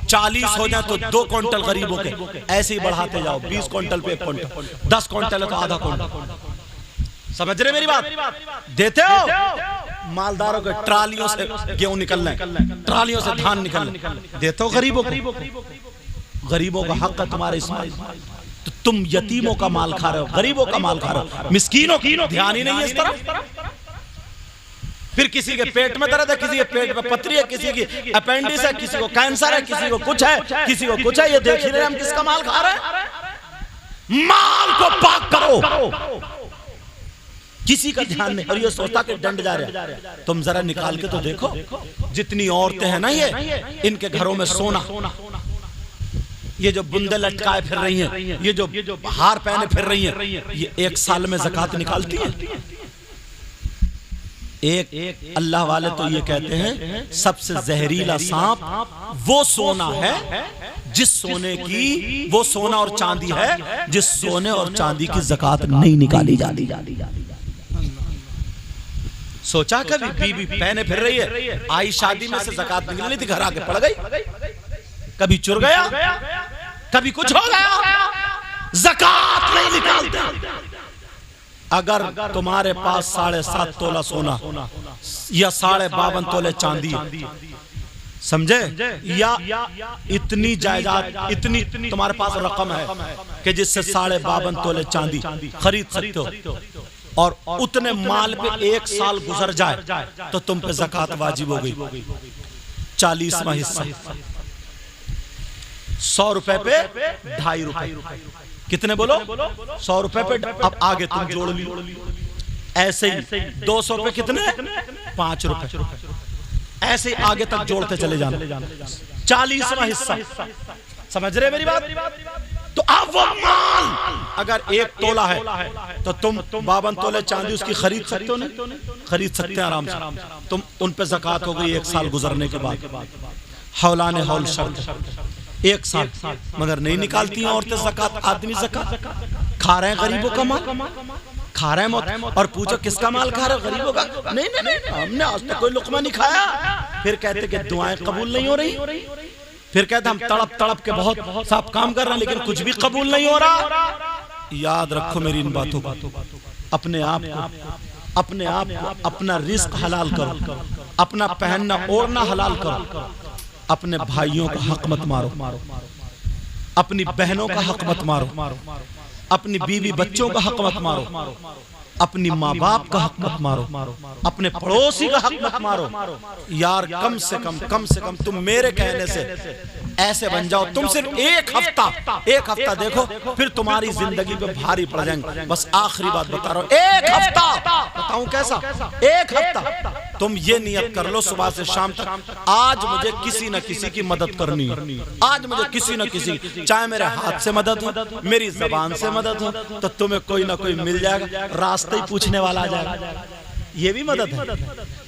40 ہو جائے تو 2 کونٹل غریبوں کے، ایسے ہی بڑھاتے جاؤ، 20 کونٹل پہ 1 کونٹل، 10 کونٹل ہے تو آدھا کونٹل، سمجھ رہے میری بات؟ دیتے ہو؟ مالداروں کے ٹرالیوں سے گیہوں نکلنا ہے، ٹرالیوں سے دھان نکلنا ہے، دیتے ہو غریبوں کو؟ غریبوں کا حق ہے تمہارے اسماعیل، تو تم یتیموں کا مال کھا رہے ہو، غریبوں کا مال کھا رہے ہو، مسکینوں کی دھیان ہی نہیں ہے اس طرف۔ پھر کسی کے پیٹ میں درد ہے، کسی کے پیٹ میں پتھری ہے، کسی کی اپینڈس ہے، کسی کو کینسر ہے، کسی کو کچھ ہے، کسی کو کچھ ہے، یہ دیکھ ہی رہے ہم کس کا مال کھا رہے ہیں؟ مال کو پاک کرو، کسی کا دھیان نہیں، اور یہ سوچتا کہ ڈنڈ جا رہا ہے۔ تم ذرا نکال کے تو دیکھو، جتنی عورتیں ہیں نا یہ ان کے گھروں میں سونا، یہ جو بندے لٹکائے پھر رہی ہیں، یہ جو ہار پہنے پھر رہی ہیں، یہ 1 سال میں زکوٰۃ نکالتی ہیں۔ ایک اللہ والے تو یہ کہتے ہیں سب سے زہریلا سانپ وہ سونا ہے جس سونے کی، وہ سونا اور چاندی ہے جس سونے اور چاندی کی زکوٰۃ نہیں نکالی جاتی۔ سوچا کبھی بی بی پہنے پھر رہی ہے، آئی شادی میں سے زکوٰۃ نکلنی تھی، گھر آ کے پڑ گئی، کبھی چر گیا، کبھی کچھ ہو گیا، زکوٰۃ نہیں نکالتے۔ اگر تمہارے پاس 7.5 تولہ سونا یا 52.5 تولے چاندی، سمجھے، یا اتنی جائیداد، اتنی تمہارے پاس رقم ہے کہ جس سے 52.5 تولے چاندی خرید سکتے ہو، اور اتنے مال پہ 1 سال گزر جائے تو تم پہ زکوٰۃ واجب ہو گئی، 40واں حصہ، 100 روپے پہ 2.5 روپے، کتنے بولو؟ 100 روپے پہ، اب آگے تم جوڑ لی، ایسے ہی 200 روپے کتنے؟ 5 روپے، ایسے ہی آگے تک جوڑتے چلے جانا، 40واں حصہ، سمجھ رہے میری بات؟ تو اب وہ مال اگر 1 تولہ ہے تو تم 52 تولے چاندی اس کی خرید سکتے ہو؟ نہیں خرید سکتے ہیں آرام سے، تم ان پہ زکوٰۃ ہو گئی 1 سال گزرنے کے بعد، حولان حول شرط 1 سال، مگر نہیں نکالتی ہیں عورتیں زکوٰۃ، آدمی زکوٰۃ کھا رہے ہیں غریبوں کا مال، کھا رہے ہیں، اور پوچھو کس کا مال کھا رہے ہیں؟ غریبوں کا۔ نہیں ہم نے آج تک کوئی لقمہ نہیں کھایا۔ پھر کہتے کہ دعائیں قبول نہیں ہو رہی، پھر کہتے ہم تڑپ تڑپ کے بہت سب کام کر رہے ہیں لیکن کچھ بھی قبول نہیں ہو رہا۔ یاد رکھو میری ان باتوں کو، اپنے آپ کو اپنا رزق حلال کرو، اپنا پہننا اوڑھنا حلال کرو، اپنے بھائیوں کا حق مت مارو، اپنی بہنوں کا حق مت مارو، اپنی بیوی بچوں کا حق مت مارو، اپنی ماں باپ کا حق مت مارو، اپنے پڑوسی کا حق مت مارو۔ یار کم سے کم تم میرے کہنے سے ایسے بن جاؤ تم صرف ایک ہفتہ دیکھو پھر تمہاری زندگی پہ بھاری پڑ جائیں گے. بس آخری بات بتا رہا ہوں, ایک ہفتہ بتاؤں کیسا, ایک ہفتہ تم یہ نیت کر لو صبح سے شام تک, آج مجھے کسی نہ کسی کی مدد کرنی ہے, آج مجھے کسی نہ کسی, چاہے میرے ہاتھ سے مدد ہو, میری زبان سے مدد ہو, تو تمہیں کوئی نہ کوئی مل جائے گا, راستے ہی پوچھنے والا آ جائے گا. یہ بھی مدد ہے.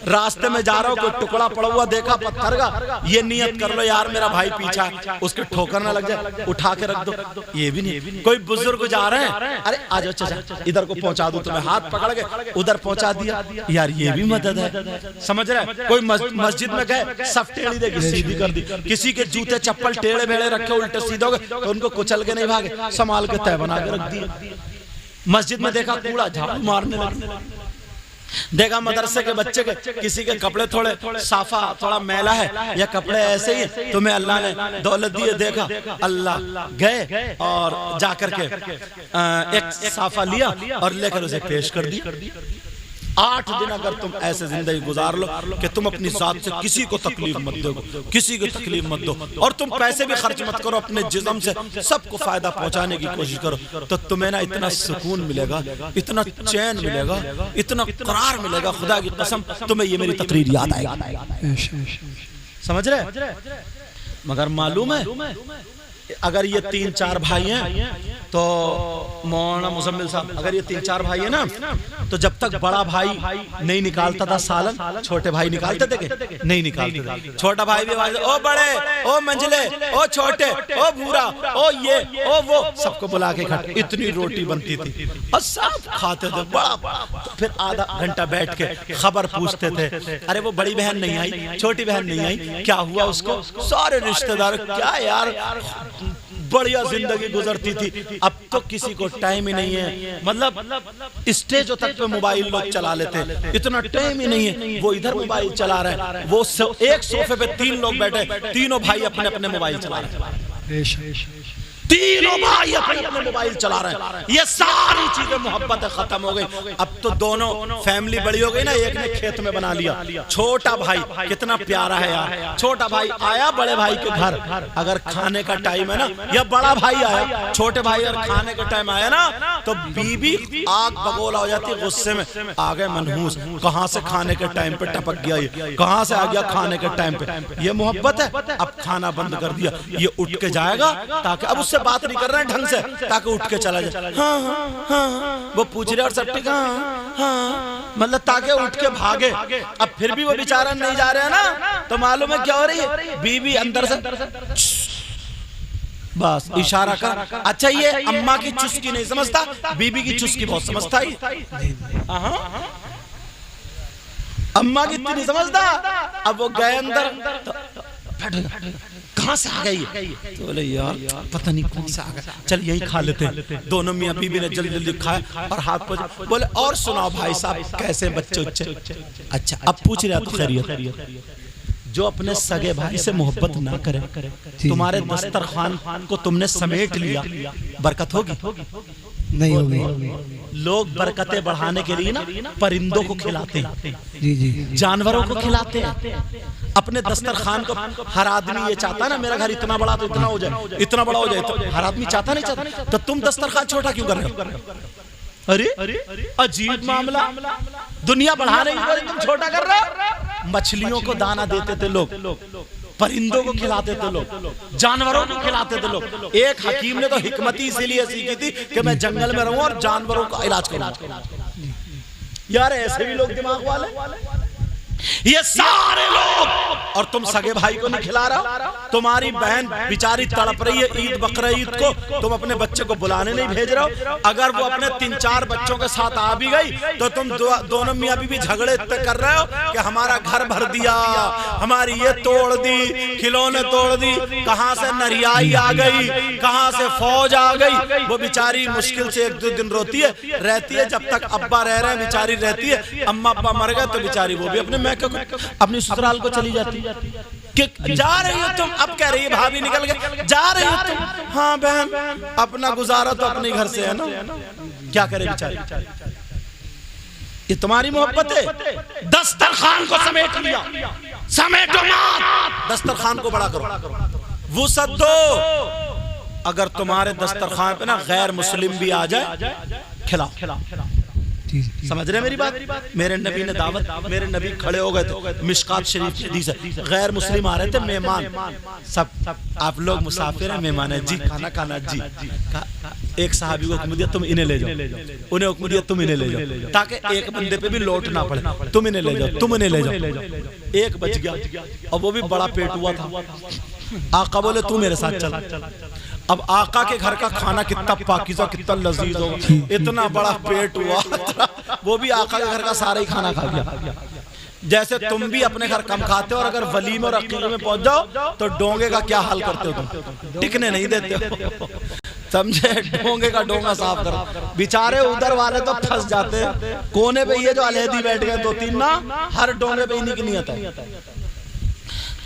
راستے میں جا رہا ہوں, کوئی ٹکڑا پڑا ہوا دیکھا پتھر کا, یہ نیت کر لو یار میرا بھائی پیچھا ہے, اس کے ٹھوکر نہ لگ جائے, اٹھا کے رکھ دو. یہ بھی نہیں. کوئی بزرگ جا رہے ہیں, ارے آجو چچا ادھر کو پہنچا دو تمہیں, ہاتھ پکڑ کے ادھر پہنچا دیا, یار یہ بھی مدد ہے. سمجھ رہے؟ کوئی مسجد میں گئے, صف ٹیڑھی دے گی سیدھی کر دی, کسی کے جوتے چپل ٹیڑھے بھیڑے رکھے الٹے سیدھے ہو گئے تو ان کو کچل کے نہیں بھاگے, سنبھال کے تہ بنا کے رکھ دیا. مسجد میں دیکھا کوڑا جھاڑو مارنے لگے, دیکھا مدرسے کے بچے کے کسی کے کپڑے تھوڑے صافہ تھوڑا میلا ہے یا کپڑے ایسے ہی تمہیں اللہ نے دولت دی, دیکھا اللہ گئے اور جا کر کے ایک صافہ لیا اور لے کر اسے پیش کر دیا. 8 دن اگر تم ایسے زندگی گزار لو کہ تم اپنی ذات سے کسی کو تکلیف مت دو, کسی کو تکلیف مت دو, اور تم پیسے بھی خرچ مت کرو, اپنے جسم سے سب کو فائدہ پہنچانے کی کوشش کرو, تو تمہیں نا اتنا سکون ملے گا, اتنا چین ملے گا, اتنا قرار ملے گا, خدا کی قسم تمہیں یہ میری تقریر یاد آئے گی. سمجھ رہے؟ مگر معلوم ہے اگر یہ 3-4 بھائی ہیں تو مولانا مزمل صاحب, اگر یہ 3-4 بھائی ہیں نا تو جب تک بڑا بھائی نہیں نکالتا تھا سالن, چھوٹے بھائی نکالتے تھے کہ نہیں نکالتے تھے. چھوٹا بھائی بھی آواز, او بڑے, او منجلے, او چھوٹے, او بھورا, او یہ, او وہ, سب کو بلا کے کھاتے. اتنی روٹی بنتی تھی اور سب کھاتے تھے بڑا. پھر آدھا گھنٹہ بیٹھ کے خبر پوچھتے تھے, ارے وہ بڑی بہن نہیں آئی, چھوٹی بہن نہیں آئی, کیا ہوا اس کو. سارے رشتہ دار, کیا یار بڑھیا زندگی گزرتی تھی, اب تو کسی کو ٹائم ہی نہیں ہے. مطلب اسٹیجوں تک پہ موبائل لوگ چلا لیتے, اتنا ٹائم ہی نہیں ہے. وہ ادھر موبائل چلا رہے ہیں, وہ ایک صوفے پہ 3 لوگ بیٹھے, تینوں بھائی اپنے اپنے موبائل چلا رہے ہیں, تینوں بھائی اپنے اپنے موبائل چلا رہے ہیں. یہ ساری چیزیں محبت ختم ہو گئی. اب تو دونوں فیملی بڑی ہو گئی نا, ایک نے کھیت میں بنا لیا. چھوٹا بھائی کتنا پیارا ہے یار, چھوٹا بھائی آیا بڑے بھائی کے گھر, اگر کھانے کا ٹائم ہے نا, یا بڑا بھائی آیا, چھوٹے بھائی اگر کھانے کا ٹائم آیا نا تو بیوی آگ بگولا ہو جاتی غصے میں, آگے منحوس, کہاں سے کھانے کے ٹائم پہ ٹپک گیا, یہ کہاں سے آ گیا کھانے کے ٹائم پہ. یہ محبت ہے. اب کھانا بند کر دیا, یہ اٹھ کے جائے گا تاکہ, اب اس سے بات نہیں کر رہے ہیں ڈھنگ سے, تاکہ اٹھ کے چلا جائے. ہاں ہاں ہاں, وہ پوچھ رہے اور سب ٹھیک, ہاں ہاں, مطلب تاکہ اٹھ کے بھاگے. اب پھر بھی وہ بیچارہ نہیں جا رہے ہیں نا, تو معلوم ہے کیا ہو رہی ہے, بیوی اندر سے بس اشارہ کر. اچھا یہ اماں کی چسکی نہیں سمجھتا, بیوی کی چسکی بہت سمجھتا ہے. اماں کی اتنی نہیں سمجھتا. اب وہ گئے اندر, کہاں سے آ گئی, تو بولے یار پتہ نہیں کون سے آ گیا, چل یہی کھا لیتے ہیں. دونوں میاں بیوی نے جلدی جلدی کھایا اور ہاتھ پوچھا, بولے اور سناؤ بھائی صاحب کیسے بچے اچھے. اچھا اب پوچھ رہا تو خیریت. جو اپنے سگے بھائی سے محبت نہ کرے, تمہارے دسترخوان کو تم نے سمیٹ لیا, برکت ہوگی نہیں ہوگی. لوگ برکتیں بڑھانے کے لیے نا پرندوں کو کھلاتے ہیں, جانوروں کو کھلاتے ہیں. اپنے دسترخوان کو ہر آدمی یہ چاہتا ہے نا میرا گھر اتنا بڑا تو اتنا ہو جائے, اتنا بڑا ہو جائے, ہر آدمی چاہتا نہیں چاہتا. تو تم دسترخوان چھوٹا کیوں کر رہے ہو؟ ارے عجیب معاملہ, دنیا بڑھانے کی وجہ تم چھوٹا کر رہے ہو. مچھلیوں کو دانہ دیتے تھے لوگ, پرندوں کو کھلاتے تھے لوگ, جانوروں کو کھلاتے تھے لوگ. ایک حکیم نے تو حکمتی اسی لیے سیکھی تھی کہ میں جنگل میں رہوں اور جانوروں کا علاج کروں. یار ایسے بھی لوگ دماغ والے, یہ سارے لوگ, اور تم سگے بھائی کو نہیں کھلا رہا. تمہاری بہن بیچاری تڑپ رہی ہے عید بقرہ عید کو, تم اپنے بچے کو بلانے نہیں بھیج رہے ہو. اگر وہ اپنے 3-4 بچوں کے ساتھ آ بھی گئی تو تم دونوں میاں بیوی جھگڑے کر رہے ہو کہ ہمارا گھر بھر دیا, ہماری یہ توڑ دی, کھلونے توڑ دی, کہاں سے نریائی آ گئی, کہاں سے فوج آ گئی. وہ بیچاری مشکل سے 1-2 دن روتی ہے, رہتی ہے, جب تک ابا رہ رہے ہیں بیچاری رہتی ہے. اماں ابا مر گئے تو بیچاری وہ بھی اپنی سسرال کو چلی جاتی. کہ جا رہی ہو تم, اب کہہ رہی ہے بھابھی نکل گئے, جا رہی ہو تم, ہاں بہن اپنا گزارا تو اپنے گھر سے ہے نا, کیا کرے بیچاری. یہ تمہاری محبت ہے. دسترخوان کو سمیٹ لیا, سمیٹو مات, دسترخوان کو بڑا کرو. وسعت دو. اگر تمہارے دسترخوان پہ نا غیر مسلم بھی آ جائے کھلاؤ. سمجھ رہے میری بات؟ میرے نبی نے دعوت, میرے نبی کھڑے ہو گئے تھے, مشکات شریف کی حدیث ہے, غیر مسلم آ رہے تھے, مہمان, سب آپ لوگ مسافر ہیں, مہمان ہیں جی, کھانا کھانا جی. ایک صحابی کو حکم دیا تم انہیں لے جاؤ, انہیں حکم دیا تم انہیں لے جاؤ, تاکہ ایک بندے پہ بھی لوٹ نہ پڑے, تم انہیں لے جاؤ, تم انہیں لے جاؤ. ایک بچ گیا, اور وہ بھی بڑا پیٹ ہوا تھا. آقا بولے تو میرے ساتھ چل. اب آقا کے گھر کا کھانا کتنا پاکیزہ, کتنا لذیذ ہوگا, اتنا بڑا پیٹ ہوا, وہ بھی آقا کے گھر کا سارا ہی کھانا کھا گیا. جیسے تم بھی اپنے گھر کم کھاتے ہو, اور اگر ولیمے اور عقیقے میں پہنچ جاؤ تو ڈونگے کا کیا حال کرتے ہو تم, ٹکنے نہیں دیتے ہو. سمجھے, ڈونگے کا ڈونگا صاف کرو. بیچارے ادھر والے تو پھنس جاتے ہیں کونے پہ, یہ جو علیحدی بیٹھ گئے 2-3 نا, ہر ڈونگے پہ ہی نہیں نیت ہے.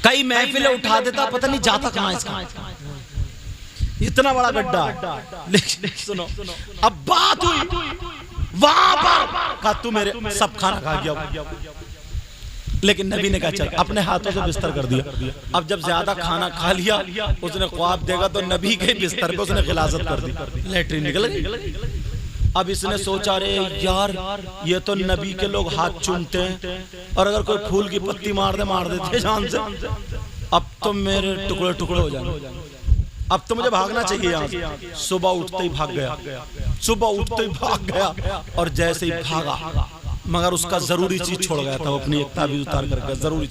کئی محفلیں اٹھا دیتا, پتہ نہیں جاتا کہاں اس کا, اتنا بڑا گڈھا. لیکن سنو, اب بات ہوئی وہاں پر, کہا تو میرے سب کھانا کھا گیا. لیکن نبی نے کہا چل, اپنے ہاتھوں سے بستر کر دیا. اب جب زیادہ کھانا کھا لیا, اس نے خواب دیکھا تو نبی کے بستر پہ اس نے غلاظت کر دی, لیٹرین نکل گئی. اب اس نے سوچا رہے یار یہ تو نبی کے لوگ ہاتھ چومتے ہیں, اور اگر کوئی پھول کی پتی مار دیتے جان سے, اب تو میرے ٹکڑے ٹکڑے ہو جائیں, اب تو مجھے بھاگنا چاہیے یہاں سے. صبح اٹھتے ہی بھاگ گیا, صبح اٹھتے ہی بھاگ گیا, اور جیسے ہی بھاگا, مگر اس کا ضروری چیز چھوڑ گیا تھا, وہ اپنی ایک تعویذ اتار کر گیا, ضروری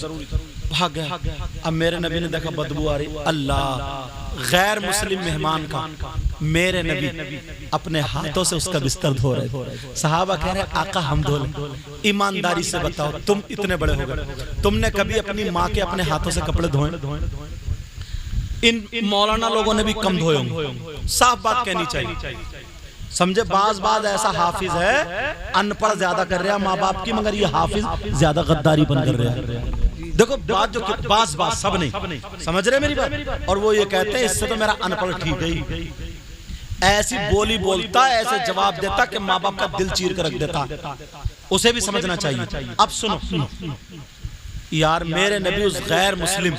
بھاگ گیا. اب میرے نبی نے دیکھا بدبو آ رہی, اللہ, غیر مسلم مہمان کا میرے نبی اپنے ہاتھوں سے اس کا بستر دھو رہے تھے. صحابہ کہہ رہے آقا ہم دھو لیں. ایمانداری سے بتاؤ, تم اتنے بڑے ہو گئے, تم نے کبھی اپنی ماں کے اپنے ہاتھوں سے کپڑے دھوئے؟ ان مولانا لوگوں نے بھی کم دھوئے ہوں, صاف بات کہنی چاہیے. سمجھے, بعض ایسا حافظ ہے ان پڑھ زیادہ کر رہا ماں باپ کی, مگر یہ حافظ زیادہ غداری بن کر رہا ہے. دیکھو بات جو بعض سب نہیں سمجھ رہے میری بات, اور وہ یہ کہتے ہیں اس سے تو میرا ان پڑھ ٹھیک ہے. ایسی بولی بولتا, ایسے جواب دیتا کہ ماں باپ کا دل چیر کر رکھ دیتا. اسے بھی سمجھنا چاہیے. اب سنو یار, میرے نبی اس غیر مسلم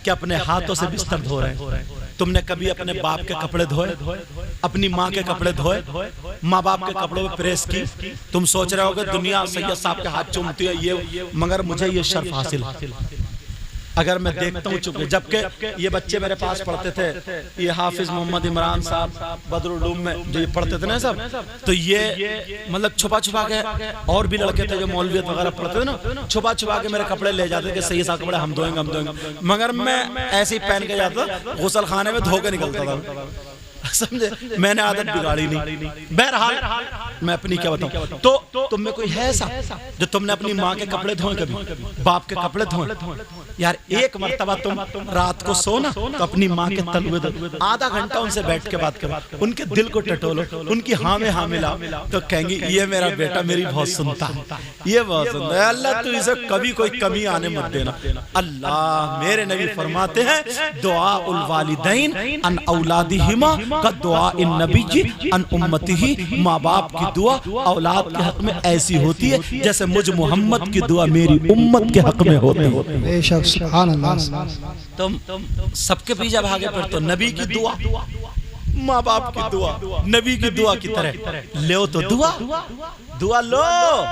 کے اپنے ہاتھوں سے بستر دھو رہے ہیں. تم نے کبھی اپنے باپ کے کپڑے دھوئے, اپنی ماں کے کپڑے دھوئے, ماں باپ کے کپڑوں پہ پریس کی؟ تم سوچ رہے ہو کہ دنیا سید صاحب کے ہاتھ چومتی ہے یہ, مگر مجھے یہ شرف حاصل ہے. اگر میں دیکھتا ہوں, چونکہ جبکہ یہ بچے میرے پاس پڑھتے تھے, یہ حافظ محمد عمران صاحب بدر العلوم میں جو یہ پڑھتے تھے نا سب, تو یہ مطلب چھپا کے, اور بھی لڑکے تھے جو مولویت وغیرہ پڑھتے تھے نا, چھپا کے میرے کپڑے لے جاتے کہ سید صاحب کپڑے ہم دھوئیں گے, مگر میں ایسے ہی پہن کے جاتا, غسل خانے میں دھو کے نکلتا تھا. سمجھے, میں نے عادت بگاڑی نہیں. بہرحال میں اپنی کیا بتاؤں, تو تم میں کوئی ہے ایسا جو تم نے اپنی ماں کے کپڑے دھوئے, کبھی باپ کے کپڑے دھوئے؟ یار ایک مرتبہ تم رات کو سونا تو اپنی ماں کے تلوے دو, آدھا گھنٹہ ان سے بیٹھ کے بات کرو, ان کے دل کو ٹٹولو, ان کی ہاں میں ہاں ملاؤ, تو کہیں گی یہ میرا بیٹا میری بہت سنتا ہے, یہ بہت سنتا ہے. اللہ تو اسے کبھی کوئی کمی آنے مت دینا. اللہ, میرے نبی فرماتے ہیں دعا الوالدین ان اولادہما کا دعا النبی جی ان امتی ہی. ماں باپ کی دعا اولاد کے حق میں ایسی ہوتی ہے جیسے مجھ محمد کی دعا میری امت کے حق میں ہوتی ہے. بے شک, سبحان اللہ. تم سب کے پیچھے بھاگے پھر تو نبی کی دعا, ماں باپ کی دعا, نبی کی دعا کی طرح لو تو دعا لو,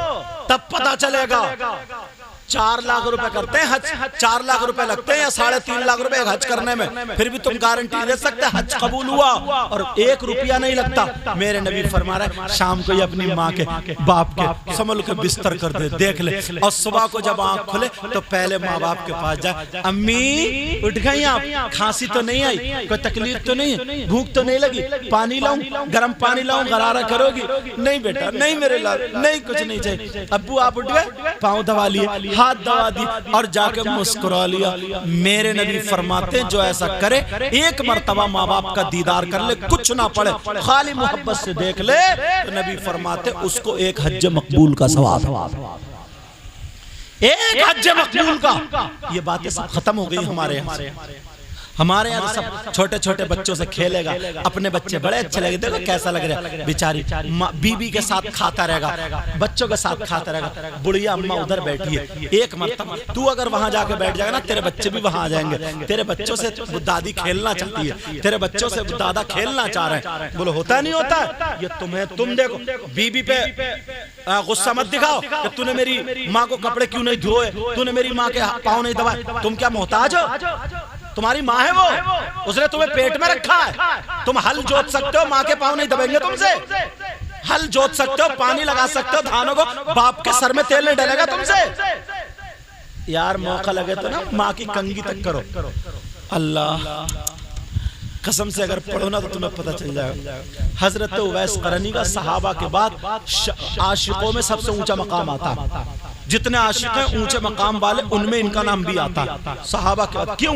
تب پتا چلے گا. 4 لاکھ روپے کرتے ہیں حج, 4 لاکھ روپے لگتے ہیں یا 3.5 لاکھ روپے حج کرنے میں, پھر بھی تم گارنٹی دے سکتے حج قبول ہوا, اور 1 روپیہ نہیں لگتا. میرے نبی فرما رہے ہیں شام کو یہ اپنی ماں کے باپ کے سنبھل کے بستر کر دے, دیکھ لے, اور صبح کو جب آنکھ کھلے تو پہلے ماں باپ کے پاس جائے, امی اٹھ گئی آپ, کھانسی تو نہیں آئی, کوئی تکلیف تو نہیں ہے, بھوک تو نہیں لگی, پانی لاؤں, گرم پانی لاؤں, غرارہ کرو گی؟ نہیں بیٹا نہیں, میرے لال نہیں, کچھ نہیں چاہیے. ابو آپ اٹھ گئے, پاؤں دبا لیے, ہاتھ دبا دی, اور جا کے مسکرا لیا. میرے نبی فرماتے ہیں جو ایسا کرے, 1 مرتبہ ماں باپ کا دیدار کر لے, کچھ نہ پڑے, خالی محبت سے دیکھ لے, تو نبی فرماتے اس کو 1 حج مقبول کا ثواب, 1 حج مقبول کا. یہ باتیں سب ختم ہو گئی ہمارے یہاں. ہمارے یہاں سب چھوٹے چھوٹے بچوں سے کھیلے گا، اپنے بچے بڑے اچھے لگے، دیکھو کیسا لگ رہا ہے، بیچاری بیوی کے ساتھ کھاتا رہے گا، بچوں کے ساتھ کھاتا رہے گا، بڑھیا اماں ادھر بیٹھی ہے، ایک مرتبہ تو اگر وہاں جا کے بیٹھ جائے گا نا، تیرے بچے بھی وہاں آ جائیں گے، تیرے بچوں سے دادی کھیلنا چاہتی ہے، تیرے بچوں سے دادا کھیلنا چاہ رہے ہیں، بولو ہوتا نہیں ہوتا ہے؟ یہ تم دیکھو بیوی پہ غصہ مت دکھاؤ کہ تو نے میری ماں کو کپڑے کیوں نہیں دھوئے، تو نے میری ماں کے پاؤں نہیں دبائے، تم کیا محتاج ہو؟ تمہاری ماں ہے وہ، اس نے تمہیں پیٹ میں رکھا ہے، تم ہل جوت سکتے ہو، ماں کے پاؤں نہیں دبیں گے تم سے، ہل جوت سکتے ہو، پانی لگا سکتے ہو دھانوں کو، باپ کے سر میں تیل نہیں ڈلے گا تم سے، یار موقع لگے تو نا ماں کی کنگھی تک کرو، اللہ قسم سے اگر پڑھو نا تو تمہیں پتہ چل جائے گا۔ حضرت اویس قرنی کا صحابہ کے بعد عاشقوں میں سب سے اونچا مقام آتا ہے، جتنے عاشق ہیں اونچے مقام والے ان میں ان کا نام بھی آتا ہے صحابہ کے بعد، کیوں؟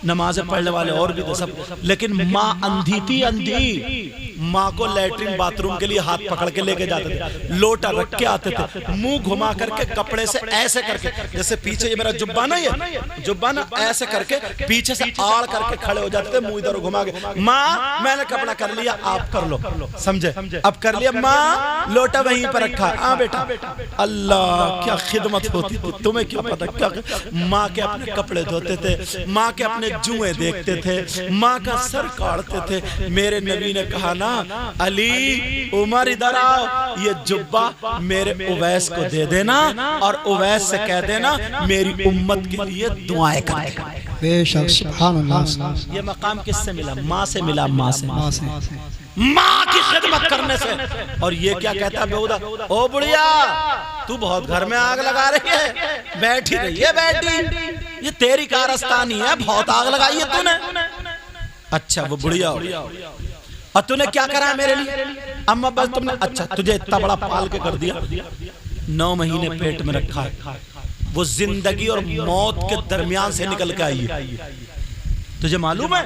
نمازیں پڑھنے والے اور بھی تھے سب، لیکن ماں اندھی تھی، اندھی، ماں کو لیٹرین باتھ روم کے لیے ہاتھ پکڑ کے لے کے جاتے تھے، لوٹا رکھ کے آتے تھے، منہ گھما کر کے کپڑے سے ایسے کر کے، جیسے پیچھے یہ میرا جبہ نا، یہ جبہ نا ایسے کر کے پیچھے سے آڑ کر کے کھڑے ہو جاتے تھے، منہ ادھر گھما کے، ماں میں نے کپڑا کر لیا آپ کر لو، سمجھے؟ اب کر لیا، ماں لوٹا وہیں پر رکھا ہے، ہاں بیٹا، اللہ کیا خدمت ہوتی تھی، تمہیں کیا پتا کیا، ماں کے اپنے کپڑے دھوتے تھے، ماں کے اپنے جوئیں دیکھتے تھے، ماں کا سر کاڑتے تھے۔ میرے نبی نے کہا نا، علی عمر ادھر آؤ، یہ جبہ میرے اویس کو دے دینا اور اویس سے کہہ دینا میری امت کے لیے دعائیں کرے گا۔ بے شک، سبحان اللہ۔ یہ مقام کس سے ملا؟ ماں سے ملا، ماں سے، ماں کی خدمت کرنے سے۔ اور یہ کیا کہتا ہے بیہودہ، او بڑھیا تو بہت گھر میں آگ لگا رہی ہے، بیٹھی رہی ہے، بیٹھی، یہ تیری کارستانی ہے، بہت آگ لگائی ہے تو نے۔ اچھا وہ بڑھیا ہو، اور تو نے کیا کرا ہے میرے لیے؟ اما بس تم نے، اچھا تجھے اتنا بڑا پال کے کر دیا، 9 مہینے پیٹ میں رکھا ہے، وہ زندگی اور موت کے درمیان سے نکل کے آئی ہے، تجھے معلوم ہے؟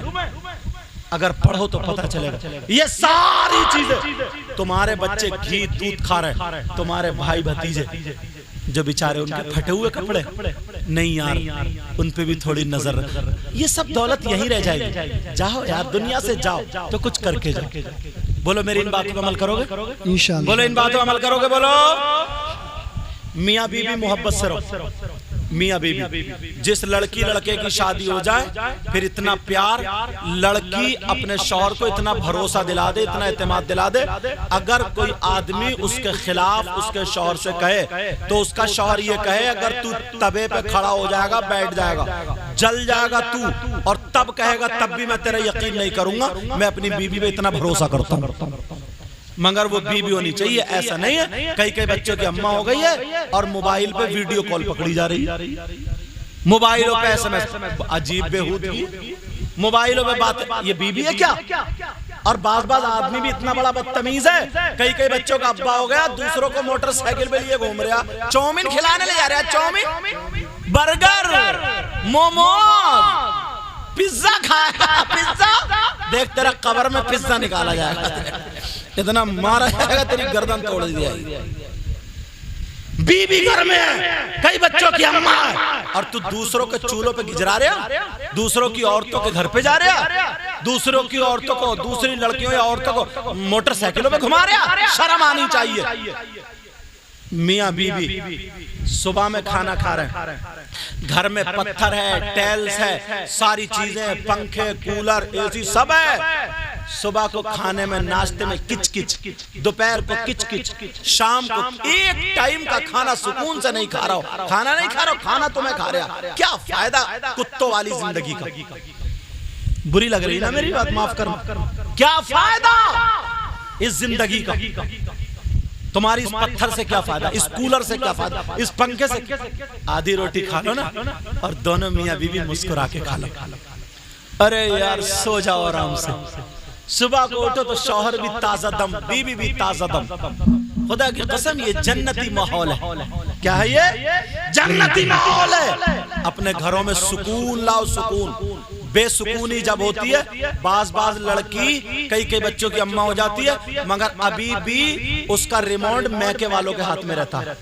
اگر پڑھو تو پتہ چلے گا، یہ ساری چیزیں تمہارے بچے گھی دودھ کھا رہے، تمہارے بھائی بھتیجے جو بیچارے ان کے پھٹے ہوئے کپڑے، نہیں یار ان پہ بھی تھوڑی نظر رکھ، یہ سب دولت یہیں رہ جائے گی، جاؤ یار دنیا سے جاؤ تو کچھ کر کے جاؤ۔ بولو میری ان باتوں پر عمل کرو گے؟ انشاءاللہ۔ بولو ان باتوں پر عمل کرو گے؟ بولو میاں بیوی محبت سے رہو، میاں بیوی، جس لڑکی لڑکے کی شادی ہو جائے پھر اتنا پیار، لڑکی اپنے شوہر کو اتنا بھروسہ دلا دے، اتنا اعتماد دلا دے، اگر کوئی آدمی اس کے خلاف اس کے شوہر سے کہے تو اس کا شوہر یہ کہے، اگر تو تبے پہ کھڑا ہو جائے گا، بیٹھ جائے گا، جل جائے گا تو، اور تب کہے گا تب بھی میں تیرا یقین نہیں کروں گا، میں اپنی بیوی پہ اتنا بھروسہ کرتا ہوں، مگر وہ بیوی ہونی چاہیے، ایسا نہیں ہے کئی بچوں کی اماں ہو گئی ہے اور موبائل پہ ویڈیو کال پکڑی جا رہی، موبائلوں پہ ایس ایم ایس، عجیب بےہودگی، موبائلوں پہ بات، یہ بیوی ہے کیا؟ اور بعض آدمی بھی اتنا بڑا بدتمیز ہے، کئی بچوں کا ابا ہو گیا، دوسروں کو موٹر سائیکل پہ لیے گھوم رہا، چاؤمین کھلانے لے جا رہا، چاؤمین، برگر، موموز، پیزا کھایا، پیزا دیکھ تیرا قبر میں پیزا نکالا جائے گا، اتنا مارا جائے گا تیری گردن توڑ دی جائے گی۔ بیوی گھر میں ہے، کئی بچوں کی اماں ہے، اور تو دوسروں کے چولہوں پہ گجرا رہا، دوسروں کی عورتوں کے گھر پہ جا رہا، دوسروں کی عورتوں کو، دوسری لڑکیوں یا عورتوں کو موٹر سائیکلوں پہ گھما رہا، شرم آنی چاہیے۔ میاں بیوی صبح میں کھانا کھا رہے ہیں، گھر میں پتھر ہے، ٹیلز ہے، ساری چیزیں، پنکھے، کولر، اے سی سب ہے، صبح کو کھانے میں، ناشتے میں کچ کچ، دوپہر کو کچ کچ، شام کو ایک ٹائم کا کھانا سکون سے نہیں کھا رہا ہو، کھانا نہیں کھا رہا ہو، کھانا تمہیں کھا رہا، کیا فائدہ کتوں والی زندگی کا؟ بری لگ رہی نا میری بات، معاف کرنا، کیا فائدہ اس زندگی کا؟ تمہاری اس پتھر سے کیا فائدہ، اس کولر سے کیا فائدہ، اس پنکھے سے؟ آدھی روٹی کھا لو نا، اور دونوں میاں بیوی مسکرا کے کھا لو، ارے یار سو جاؤ آرام سے، صبح کو اٹھو تو شوہر بھی تازہ دم، بیوی بھی تازہ دم، خدا کی قسم یہ جنتی ماحول ہے، کیا ہے یہ؟ جنتی ماحول ہے۔ اپنے گھروں میں سکون لاؤ، سکون، بے سکونی جب ہوتی ہے، بعض لڑکی کئی بچوں کی اماں ہو جاتی ہے، مگر ابھی بھی اس کا ریموٹ میکے والوں کے ہاتھ میں رہتا ہے،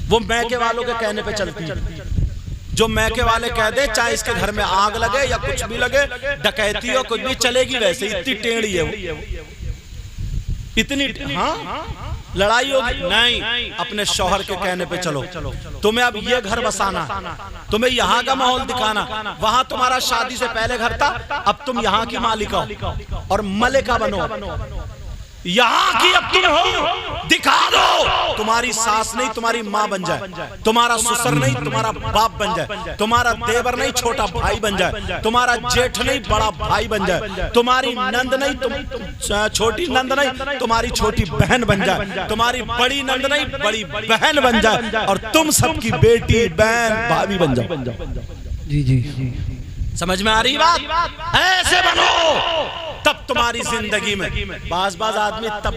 وہ میکے والوں کے کہنے پہ چلتی ہے، جو میکے والے کہہ دے چاہے اس کے گھر میں آگ لگے یا کچھ بھی لگے، ڈکیتی ہو کچھ بھی چلے گی ویسے، اتنی ٹیڑھی ہے وہ، اتنی ہاں لڑائی ہوگی نہیں، اپنے شوہر کے کہنے پہ چلو، تمہیں اب یہ گھر بسانا، تمہیں یہاں کا ماحول دکھانا، وہاں تمہارا شادی سے پہلے گھر تھا، اب تم یہاں کی مالکہ ہو اور ملکہ بنو، یہاں کی اب تم ہو، دکھا دو، تمہاری ساس نہیں تمہاری ماں بن جائے، تمہارا سسر نہیں تمہارا باپ بن جائے، تمہارا دیور نہیں چھوٹا بھائی بن جائے، تمہارا جیٹھ نہیں بڑا بھائی بن جائے، تمہاری نند نہیں چھوٹی نند نہیں تمہاری چھوٹی بہن بن جائے، تمہاری بڑی نند نہیں بڑی بہن بن جائے، اور تم سب کی بیٹی بہن بھابھی بن جاؤ۔ جی جی سمجھ میں آ رہی بات؟ ایسے بنو، تب تمہاری زندگی میں بعض آدمی اتنا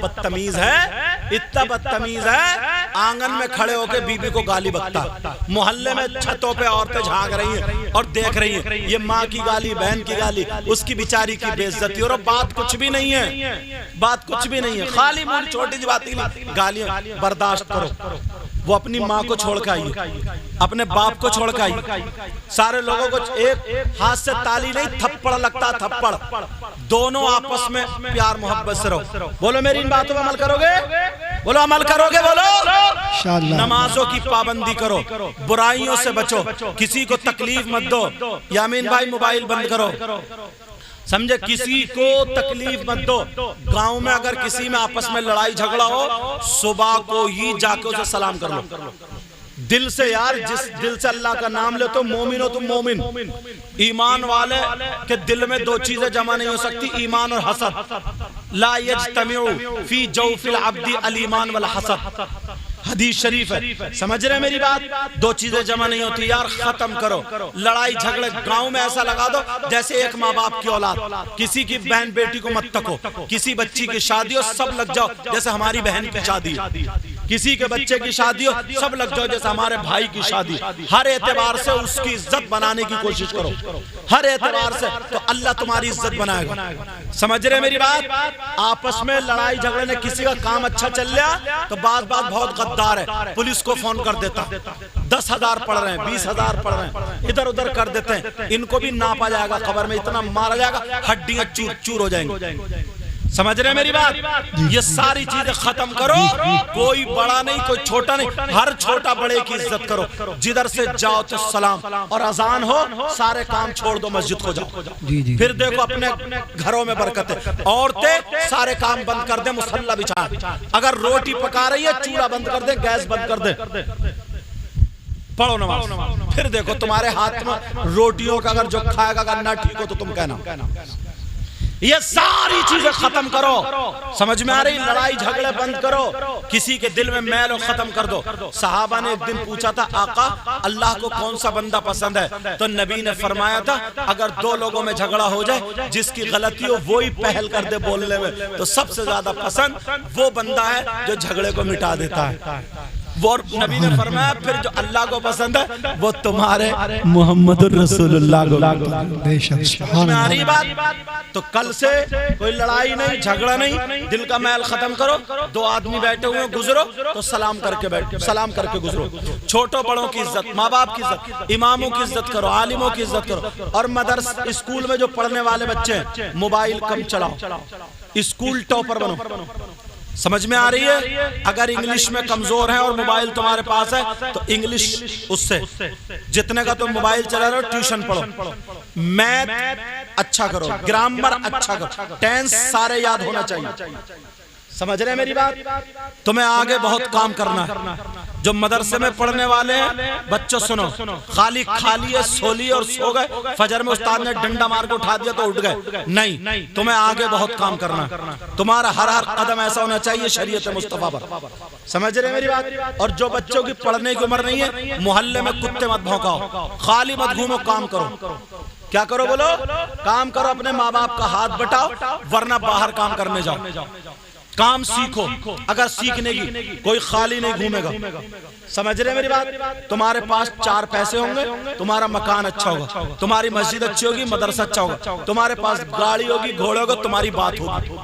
بدتمیز ہے، آنگن میں کھڑے ہو کے بی بی کو گالی بکتا، محلے میں چھتوں پہ عورتیں جھانک رہی ہیں اور دیکھ رہی ہیں، یہ ماں کی گالی، بہن کی گالی، اس کی بیچاری کی بے عزتی، اور بات کچھ بھی نہیں ہے، خالی مولی چھوٹی سی بات کی گالیاں برداشت کرو۔ وہ اپنی ماں کو چھوڑ کے آئی، اپنے باپ کو چھوڑ کے آئی، سارے لوگوں کو ایک ہاتھ سے تالی نہیں تھپڑ لگتا، تھپڑ، دونوں آپس میں پیار محبت سے رہو۔ بولو میری ان باتوں پہ عمل کرو گے؟ بولو عمل کرو گے؟ بولو نمازوں کی پابندی کرو، برائیوں سے بچو، کسی کو تکلیف مت دو۔ یامین بھائی موبائل بند کرو، سمجھے، کسی کو تکلیف مت دو۔ گاؤں میں اگر کسی میں آپس میں لڑائی جھگڑا ہو، صبح کو ہی جا کے اسے سلام کر لو، دل سے یار، جس دل سے اللہ کا نام لے تو مومن ہو تم، مومن ایمان والے کے دل میں دو چیزیں جمع نہیں ہو سکتی، ایمان اور حسد، لا یجتمع فی جوف العبد الایمان والحسد، حدیث شریف ہے، سمجھ رہے ہیں میری بات؟ دو چیزیں جمع نہیں ہوتی یار، ختم کرو لڑائی جھگڑے۔ گاؤں میں ایسا لگا دو جیسے ایک ماں باپ کی اولاد، کسی کی بہن بیٹی کو مت تکو، کسی بچی کی شادی ہو سب لگ جاؤ جیسے ہماری بہن کی شادی، کسی کے بچے کی شادی ہو سب لگ جاؤ جیسے ہمارے بھائی کی شادی، ہر اعتبار سے اس کی عزت بنانے کی کوشش کرو، ہر اعتبار سے، تو اللہ تمہاری عزت بنائے گا۔ سمجھ رہے میری بات؟ آپس میں لڑائی جھگڑے نے کسی کا کام اچھا چل لیا تو بعض بہت غدار ہے، پولیس کو فون کر دیتا، 10,000 پڑھ رہے ہیں، 20,000 پڑھ رہے ہیں، ادھر ادھر کر دیتے ہیں، ان کو بھی ناپا جائے گا، قبر میں اتنا مارا جائے گا ہڈیاں چور چور ہو جائیں گے۔ سمجھ رہے ہیں میری بات؟ یہ ساری چیزیں ختم کرو، کوئی بڑا نہیں کوئی چھوٹا نہیں، ہر چھوٹا بڑے کی عزت کرو، جدھر سے جاؤ تو سلام، اور اذان ہو سارے کام چھوڑ دو مسجد کو جاؤ، پھر دیکھو اپنے گھروں میں برکتیں۔ عورتیں سارے کام بند کر دیں، مصلی بچھائیں، اگر روٹی پکا رہی ہے چولہا بند کر دیں، گیس بند کر دیں، پڑھو نماز، پھر دیکھو تمہارے ہاتھ میں روٹیوں کا اگر جو کھائے گا اگر نہ ٹھیک ہو تو تم کہنا۔ یہ ساری چیزیں ختم کرو، سمجھ میں آ رہی؟ لڑائی جھگڑے بند کرو، کسی کے دل میں میل و ختم کر دو۔ صحابہ نے ایک دن پوچھا تھا آقا اللہ کو کون سا بندہ پسند ہے؟ تو نبی نے فرمایا تھا اگر دو لوگوں میں جھگڑا ہو جائے جس کی غلطی ہو وہی پہل کر دے بولنے میں، تو سب سے زیادہ پسند وہ بندہ ہے جو جھگڑے کو مٹا دیتا ہے۔ وہ نبی نے فرمایا پھر جو اللہ کو پسند ہے وہ تمہارے محمد الرسول اللہ کو۔ بے شک سبحان میں آ رہی اللہ۔ بات؟ تو کل سے کوئی لڑائی نہیں، جھگڑا نہیں، دل کا میل ختم کرو، دو آدمی بیٹھے ہوئے گزرو تو سلام کر کے بیٹھو، سلام کر کے گزرو، چھوٹوں بڑوں کی عزت، ماں باپ کی عزت، اماموں کی عزت کرو، عالموں کی عزت کرو، اور مدرسہ اسکول میں جو پڑھنے والے بچے ہیں موبائل کم چلاؤ، اسکول ٹاپر بنو۔ سمجھ میں آ رہی ہے؟ اگر انگلش میں کمزور ہیں اور موبائل تمہارے پاس ہے تو انگلش اس سے جتنے کا تم موبائل چلا رہے ہو ٹیوشن پڑھو، میتھ اچھا کرو، گرامر اچھا کرو، ٹینس سارے یاد ہونا چاہیے۔ سمجھ رہے ہیں میری بات؟ تمہیں آگے بہت کام کرنا ہے۔ جو مدرسے میں پڑھنے والے ہیں بچوں سنو، خالی کھا لیے سو لیے اور سو گئے، فجر میں استاد نے ڈنڈا مار کے اٹھا دیا تو اٹھ گئے، نہیں، تمہیں آگے بہت کام کرنا ہے۔ تمہارا ہر قدم ایسا ہونا چاہیے شریعت مصطفیٰ پر۔ سمجھ رہے ہیں میری بات؟ اور جو بچوں کی پڑھنے کی عمر نہیں ہے محلے میں کتے مت بھونکاؤ، خالی مت گھومو، کام کرو۔ کیا کرو بولو؟ کام کرو، اپنے ماں باپ کا ہاتھ بٹاؤ، ورنہ باہر کام کرنے جاؤ، کام سیکھو۔ اگر سیکھنے کی کوئی خالی نہیں گھومے گا۔ سمجھ رہے میری بات؟ تمہارے پاس 4 پیسے ہوں گے، تمہارا مکان اچھا ہوگا، تمہاری مسجد اچھی ہوگی، مدرسہ اچھا ہوگا، تمہارے پاس گاڑی ہوگی، گھوڑے ہوگا، تمہاری بات ہوگی۔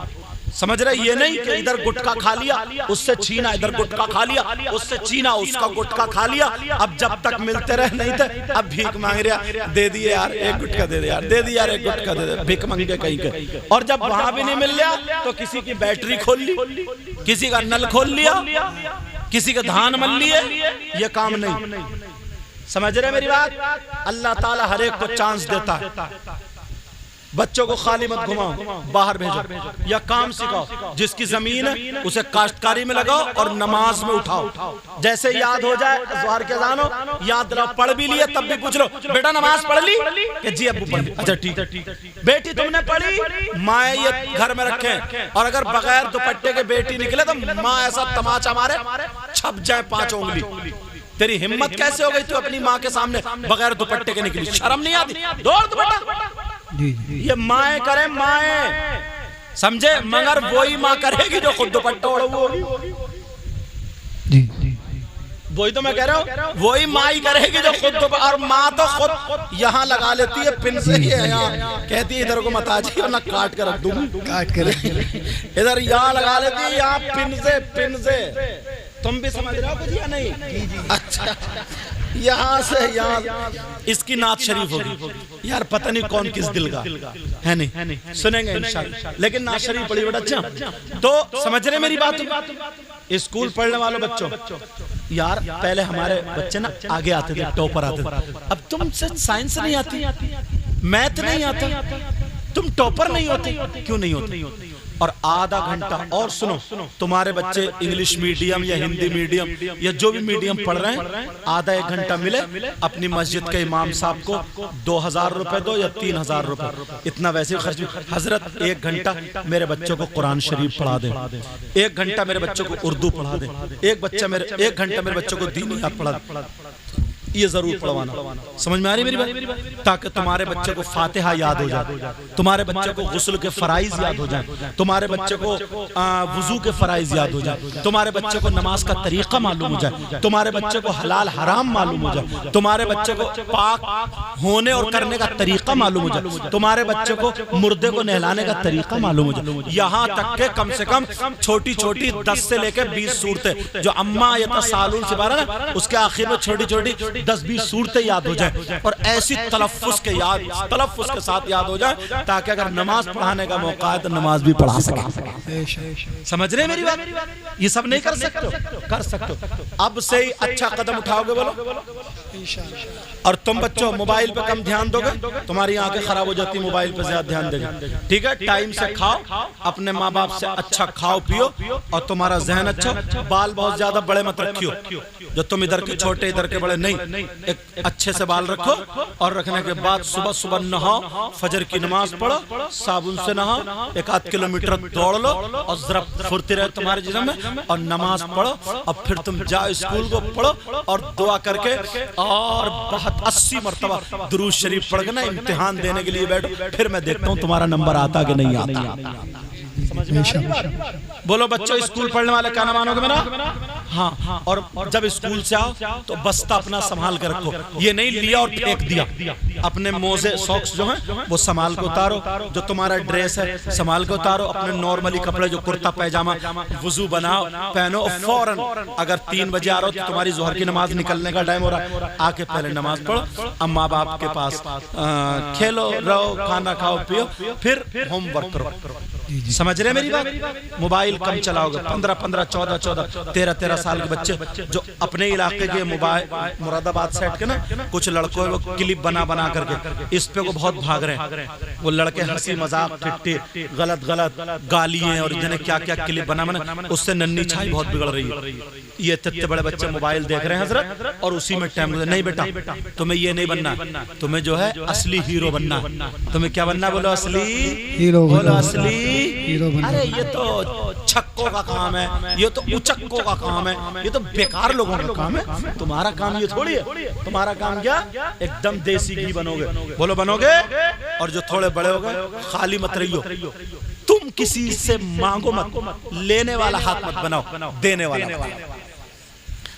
سمجھ رہے؟ یہ نہیں کہ ادھر گٹکا کھا لیا اس سے چھینا، ادھر گٹکا کھا لیا اس سے چھینا، اس کا گٹکا کھا لیا، اب جب تک ملتے رہے نہیں تھے، اب بھیک مانگ رہا، دے دیے یار ایک گٹکا دے دے یار، دے دی یار ایک گٹکا دے دے، بھیک مانگے کہیں کے۔ اور جب وہاں بھی نہیں مل لیا تو کسی کی بیٹری کھول لی، کسی کا نل کھول لیا، کسی کے دھان مل لیے، یہ کام نہیں۔ سمجھ رہے میری بات؟ اللہ تعالیٰ ہر ایک کو چانس دیتا ہے۔ بچوں کو خالی مت گھماؤ، باہر بھیجو یا کام سکھاؤ، جس کی زمین ہے اسے کاشتکاری میں لگاؤ اور نماز میں اٹھاؤ۔ جیسے یاد ہو جائے ظہر کے اذان ہو، یاد رہو پڑھ بھی لیے تب بھی پوچھ لو بیٹا نماز پڑھ لی کہ جی ابو پڑھ لی، اچھا ٹھیک ہے، بیٹی تم نے پڑھی، ماں یہ گھر میں رکھیں، اور اگر بغیر دوپٹے کے بیٹی نکلے تو ماں ایسا تماچا مارے چھپ جائے 5 انگلی۔ تیری ہمت کیسے ہو گئی تو اپنی ماں کے سامنے بغیر دوپٹے کے نکلی؟ شرم نہیں آتی؟ دوڑ دوپٹہ۔ یہ مائیں کریں مائیں، سمجھے؟ مگر وہی ماں کرے گی جو خود دوپٹہ اوڑھے ہوگی۔ وہی تو میں کہہ رہا ہوں، وہی ماں ہی کرے گی جو خود دوپٹہ، اور ماں تو خود یہاں لگا لیتی ہے پن سے، یہاں کہتی ہے ادھر کو مت آجی ورنہ کاٹ کر رکھ دوں گی، کاٹ کر ادھر یہاں لگا لیتی ہے، یہاں پن سے۔ تم بھی سمجھ رہے ہو کچھ یا نہیں؟ اچھا یہاں سے یہاں اس کی نعت شریف ہوگی یار، پتہ نہیں کون کس دل کا ہے، نہیں سنیں گے انشاءاللہ، لیکن نعت شریف پڑھی بڑا اچھا۔ تو سمجھ رہے میری بات؟ اسکول پڑھنے والوں بچوں، یار پہلے ہمارے بچے نا آگے آتے تھے، ٹاپر آتے تھے، اب تم سے سائنس نہیں آتی، میتھ نہیں آتا، تم ٹاپر نہیں ہوتے، کیوں نہیں ہوتے؟ اور آدھا گھنٹہ اور سنو، تمہارے بچے انگلش میڈیم یا ہندی میڈیم یا جو بھی میڈیم پڑھ رہے ہیں، آدھا 1 گھنٹہ ملے، اپنی مسجد کے امام صاحب کو 2000 روپے دو یا 3000 روپے، اتنا ویسے خرچ۔ حضرت 1 گھنٹہ میرے بچوں کو قرآن شریف پڑھا دیں، 1 گھنٹہ میرے بچوں کو اردو پڑھا دیں، 1 گھنٹہ میرے بچوں کو دینیات پڑھا دیں، یہ ضرور پڑھوانا۔ سمجھ میں آ رہی میری بات؟ تاکہ تمہارے بچے کو فاتحہ یاد ہو جائے، تمہارے بچے کو غسل کے فرائض یاد ہو جائیں، تمہارے بچے کو وضو کے فرائض یاد ہو جائے، تمہارے بچے کو نماز کا طریقہ معلوم ہو جائے، تمہارے بچے کو حلال حرام معلوم ہو جائے، تمہارے بچے کو پاک ہونے اور کرنے کا طریقہ معلوم ہو جائے، تمہارے بچے کو مردے کو نہلانے کا طریقہ معلوم ہو جائے، یہاں تک کہ کم سے کم چھوٹی چھوٹی 10 سے لے کے 20 صورتیں جو اما یتسالون سے بارہ نا، اس کے آخر میں چھوٹی چھوٹی 10-20 صورتیں یاد ہو جائیں، اور ایسی تلفظ کے ساتھ یاد ہو جائیں تاکہ اگر نماز پڑھانے کا موقع ہے تو نماز بھی پڑھا سکیں۔ سمجھ رہے میری بات؟ یہ سب نہیں کر سکتے، کر سکتے اب سے ہی اچھا قدم اٹھاؤ گے بولو۔ اور تم بچوں موبائل پہ کم دھیان دو گے، تمہاری آنکھیں خراب ہو جاتی، موبائل پہ زیادہ دھیان دے گا، ٹھیک ہے؟ ٹائم سے کھاؤ، اپنے ماں باپ سے اچھا کھاؤ پیو، اور تمہارا ذہن اچھا، بال بہت زیادہ بڑے مت رکھیو، جو تم ادھر کے چھوٹے ادھر کے بڑے نہیں، ایک اچھے سے بال رکھو، اور رکھنے کے بعد صبح صبح نہاؤ، فجر کی نماز پڑھو، صابن سے نہاؤ، 1-8 کلومیٹر دوڑ لو، اور ذرا پھرتی رہے تمہارے جسم میں، اور نماز پڑھو، اور پھر تم جاؤ اسکول کو پڑھو، اور دعا کر کے اور 80 مرتبہ درود شریف پڑھ کے نا امتحان دینے کے لیے بیٹھو، پھر میں دیکھتا ہوں تمہارا نمبر آتا کہ نہیں آتا۔ بولو بچوں اسکول پڑھنے والے کیا نہ مانو گے میرا؟ ہاں، اور جب اسکول سے آؤ تو بستہ اپنا سنبھال کے رکھو، یہ نہیں لیا اور پھینک دیا، اپنے موزے ساکس جو ہیں وہ سنبھال کے اتارو، جو تمہارا ڈریس ہے سنبھال کے اتارو، اپنے نارملی کپڑے جو کرتا پیجامہ وضو بناؤ پہنو، اور فوراً اگر 3 بجے آ رہا ہو تو تمہاری ظہر کی نماز نکلنے کا ٹائم ہو رہا ہے، آ کے پہلے نماز پڑھو، اب ماں باپ کے پاس کھیلو رہو، کھانا کھاؤ پیو، پھر ہوم ورک کرو۔ سمجھ رہے میری بات؟ موبائل کم چلاؤ گے، 15 14 13 سال کے بچے جو اپنے علاقے کے مراد آباد سیٹ کے نا کچھ لڑکوں وہ کلپ بنا کر کے اس پہ کو بہت بھاگ رہے ہیں، وہ لڑکے ہنسی مذاق ٹھٹی غلط گالیاں اور جنہیں کیا کلپ بنا اس سے ننی چھائی بہت بگڑ رہی ہے۔ یہ اتنے بڑے بچے موبائل دیکھ رہے ہیں حضرت، اور اسی میں ٹائم گزر۔ نہیں بیٹا تمہیں یہ نہیں بننا، تمہیں جو ہے اصلی ہیرو بننا۔ تمہیں کیا بننا؟ بولو اصلی ہیرو، بولو اصلی ہیرو بننا۔ ارے یہ تو چھکوں کا کام ہے، یہ تو اچکوں کا کام ہے، یہ تو بیکار لوگوں کا کام ہے۔ تمہارا کام یہ تھوڑی ہے، تمہارا کام کیا؟ ایک دم دیسی گھی بنو گے، بولو بنو گے، اور جو تھوڑے بڑے ہو گئے خالی مت رہیو، تم کسی سے مانگو مت، لینے والا ہاتھ مت بناؤ، دینے والا۔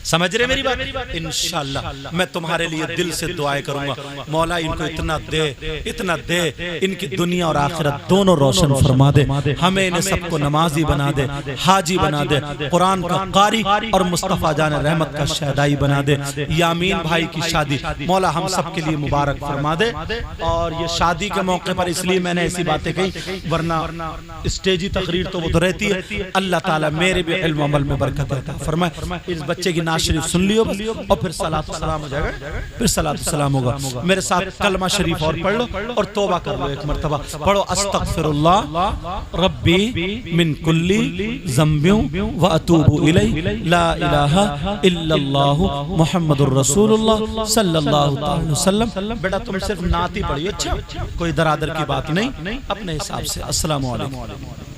سمجھ رہے میری بات؟ انشاءاللہ میں تمہارے لیے دل سے دعائیں کروں گا، مولا ان کو اتنا دے ان کی دنیا اور آخرت دونوں روشن فرما دے، ہمیں انہیں سب کو نمازی بنا دے، حاجی بنا دے، قرآن کا قاری اور مصطفیٰ جان رحمت کا شہدائی بنا دے۔ یامین بھائی کی شادی مولا ہم سب کے لیے مبارک فرما دے، اور یہ شادی کے موقع پر اس لیے میں نے ایسی باتیں کہی، ورنہ اسٹیجی تقریر تو وہ تو رہتی ہے۔ اللہ تعالیٰ میرے بھی علم عمل میں برکت عطا فرمائے۔ اس بچے کی نعت شریف سن لیو بس، اور پھر صلاۃ و سلام ہو جائے گا، پھر صلاۃ و سلام ہوگا۔ میرے ساتھ کلمہ شریف اور پڑھ لو اور توبہ کر لو ایک مرتبہ پڑھو، استغفر اللہ ربی من کلی ذنب و اتوب الیہ، لا الہ الا اللہ محمد الرسول اللہ صلی اللہ علیہ وسلم۔ بیٹا تم صرف نعت ہی پڑھیے، اچھا کوئی درادر کی بات نہیں، اپنے حساب سے۔ السلام علیکم۔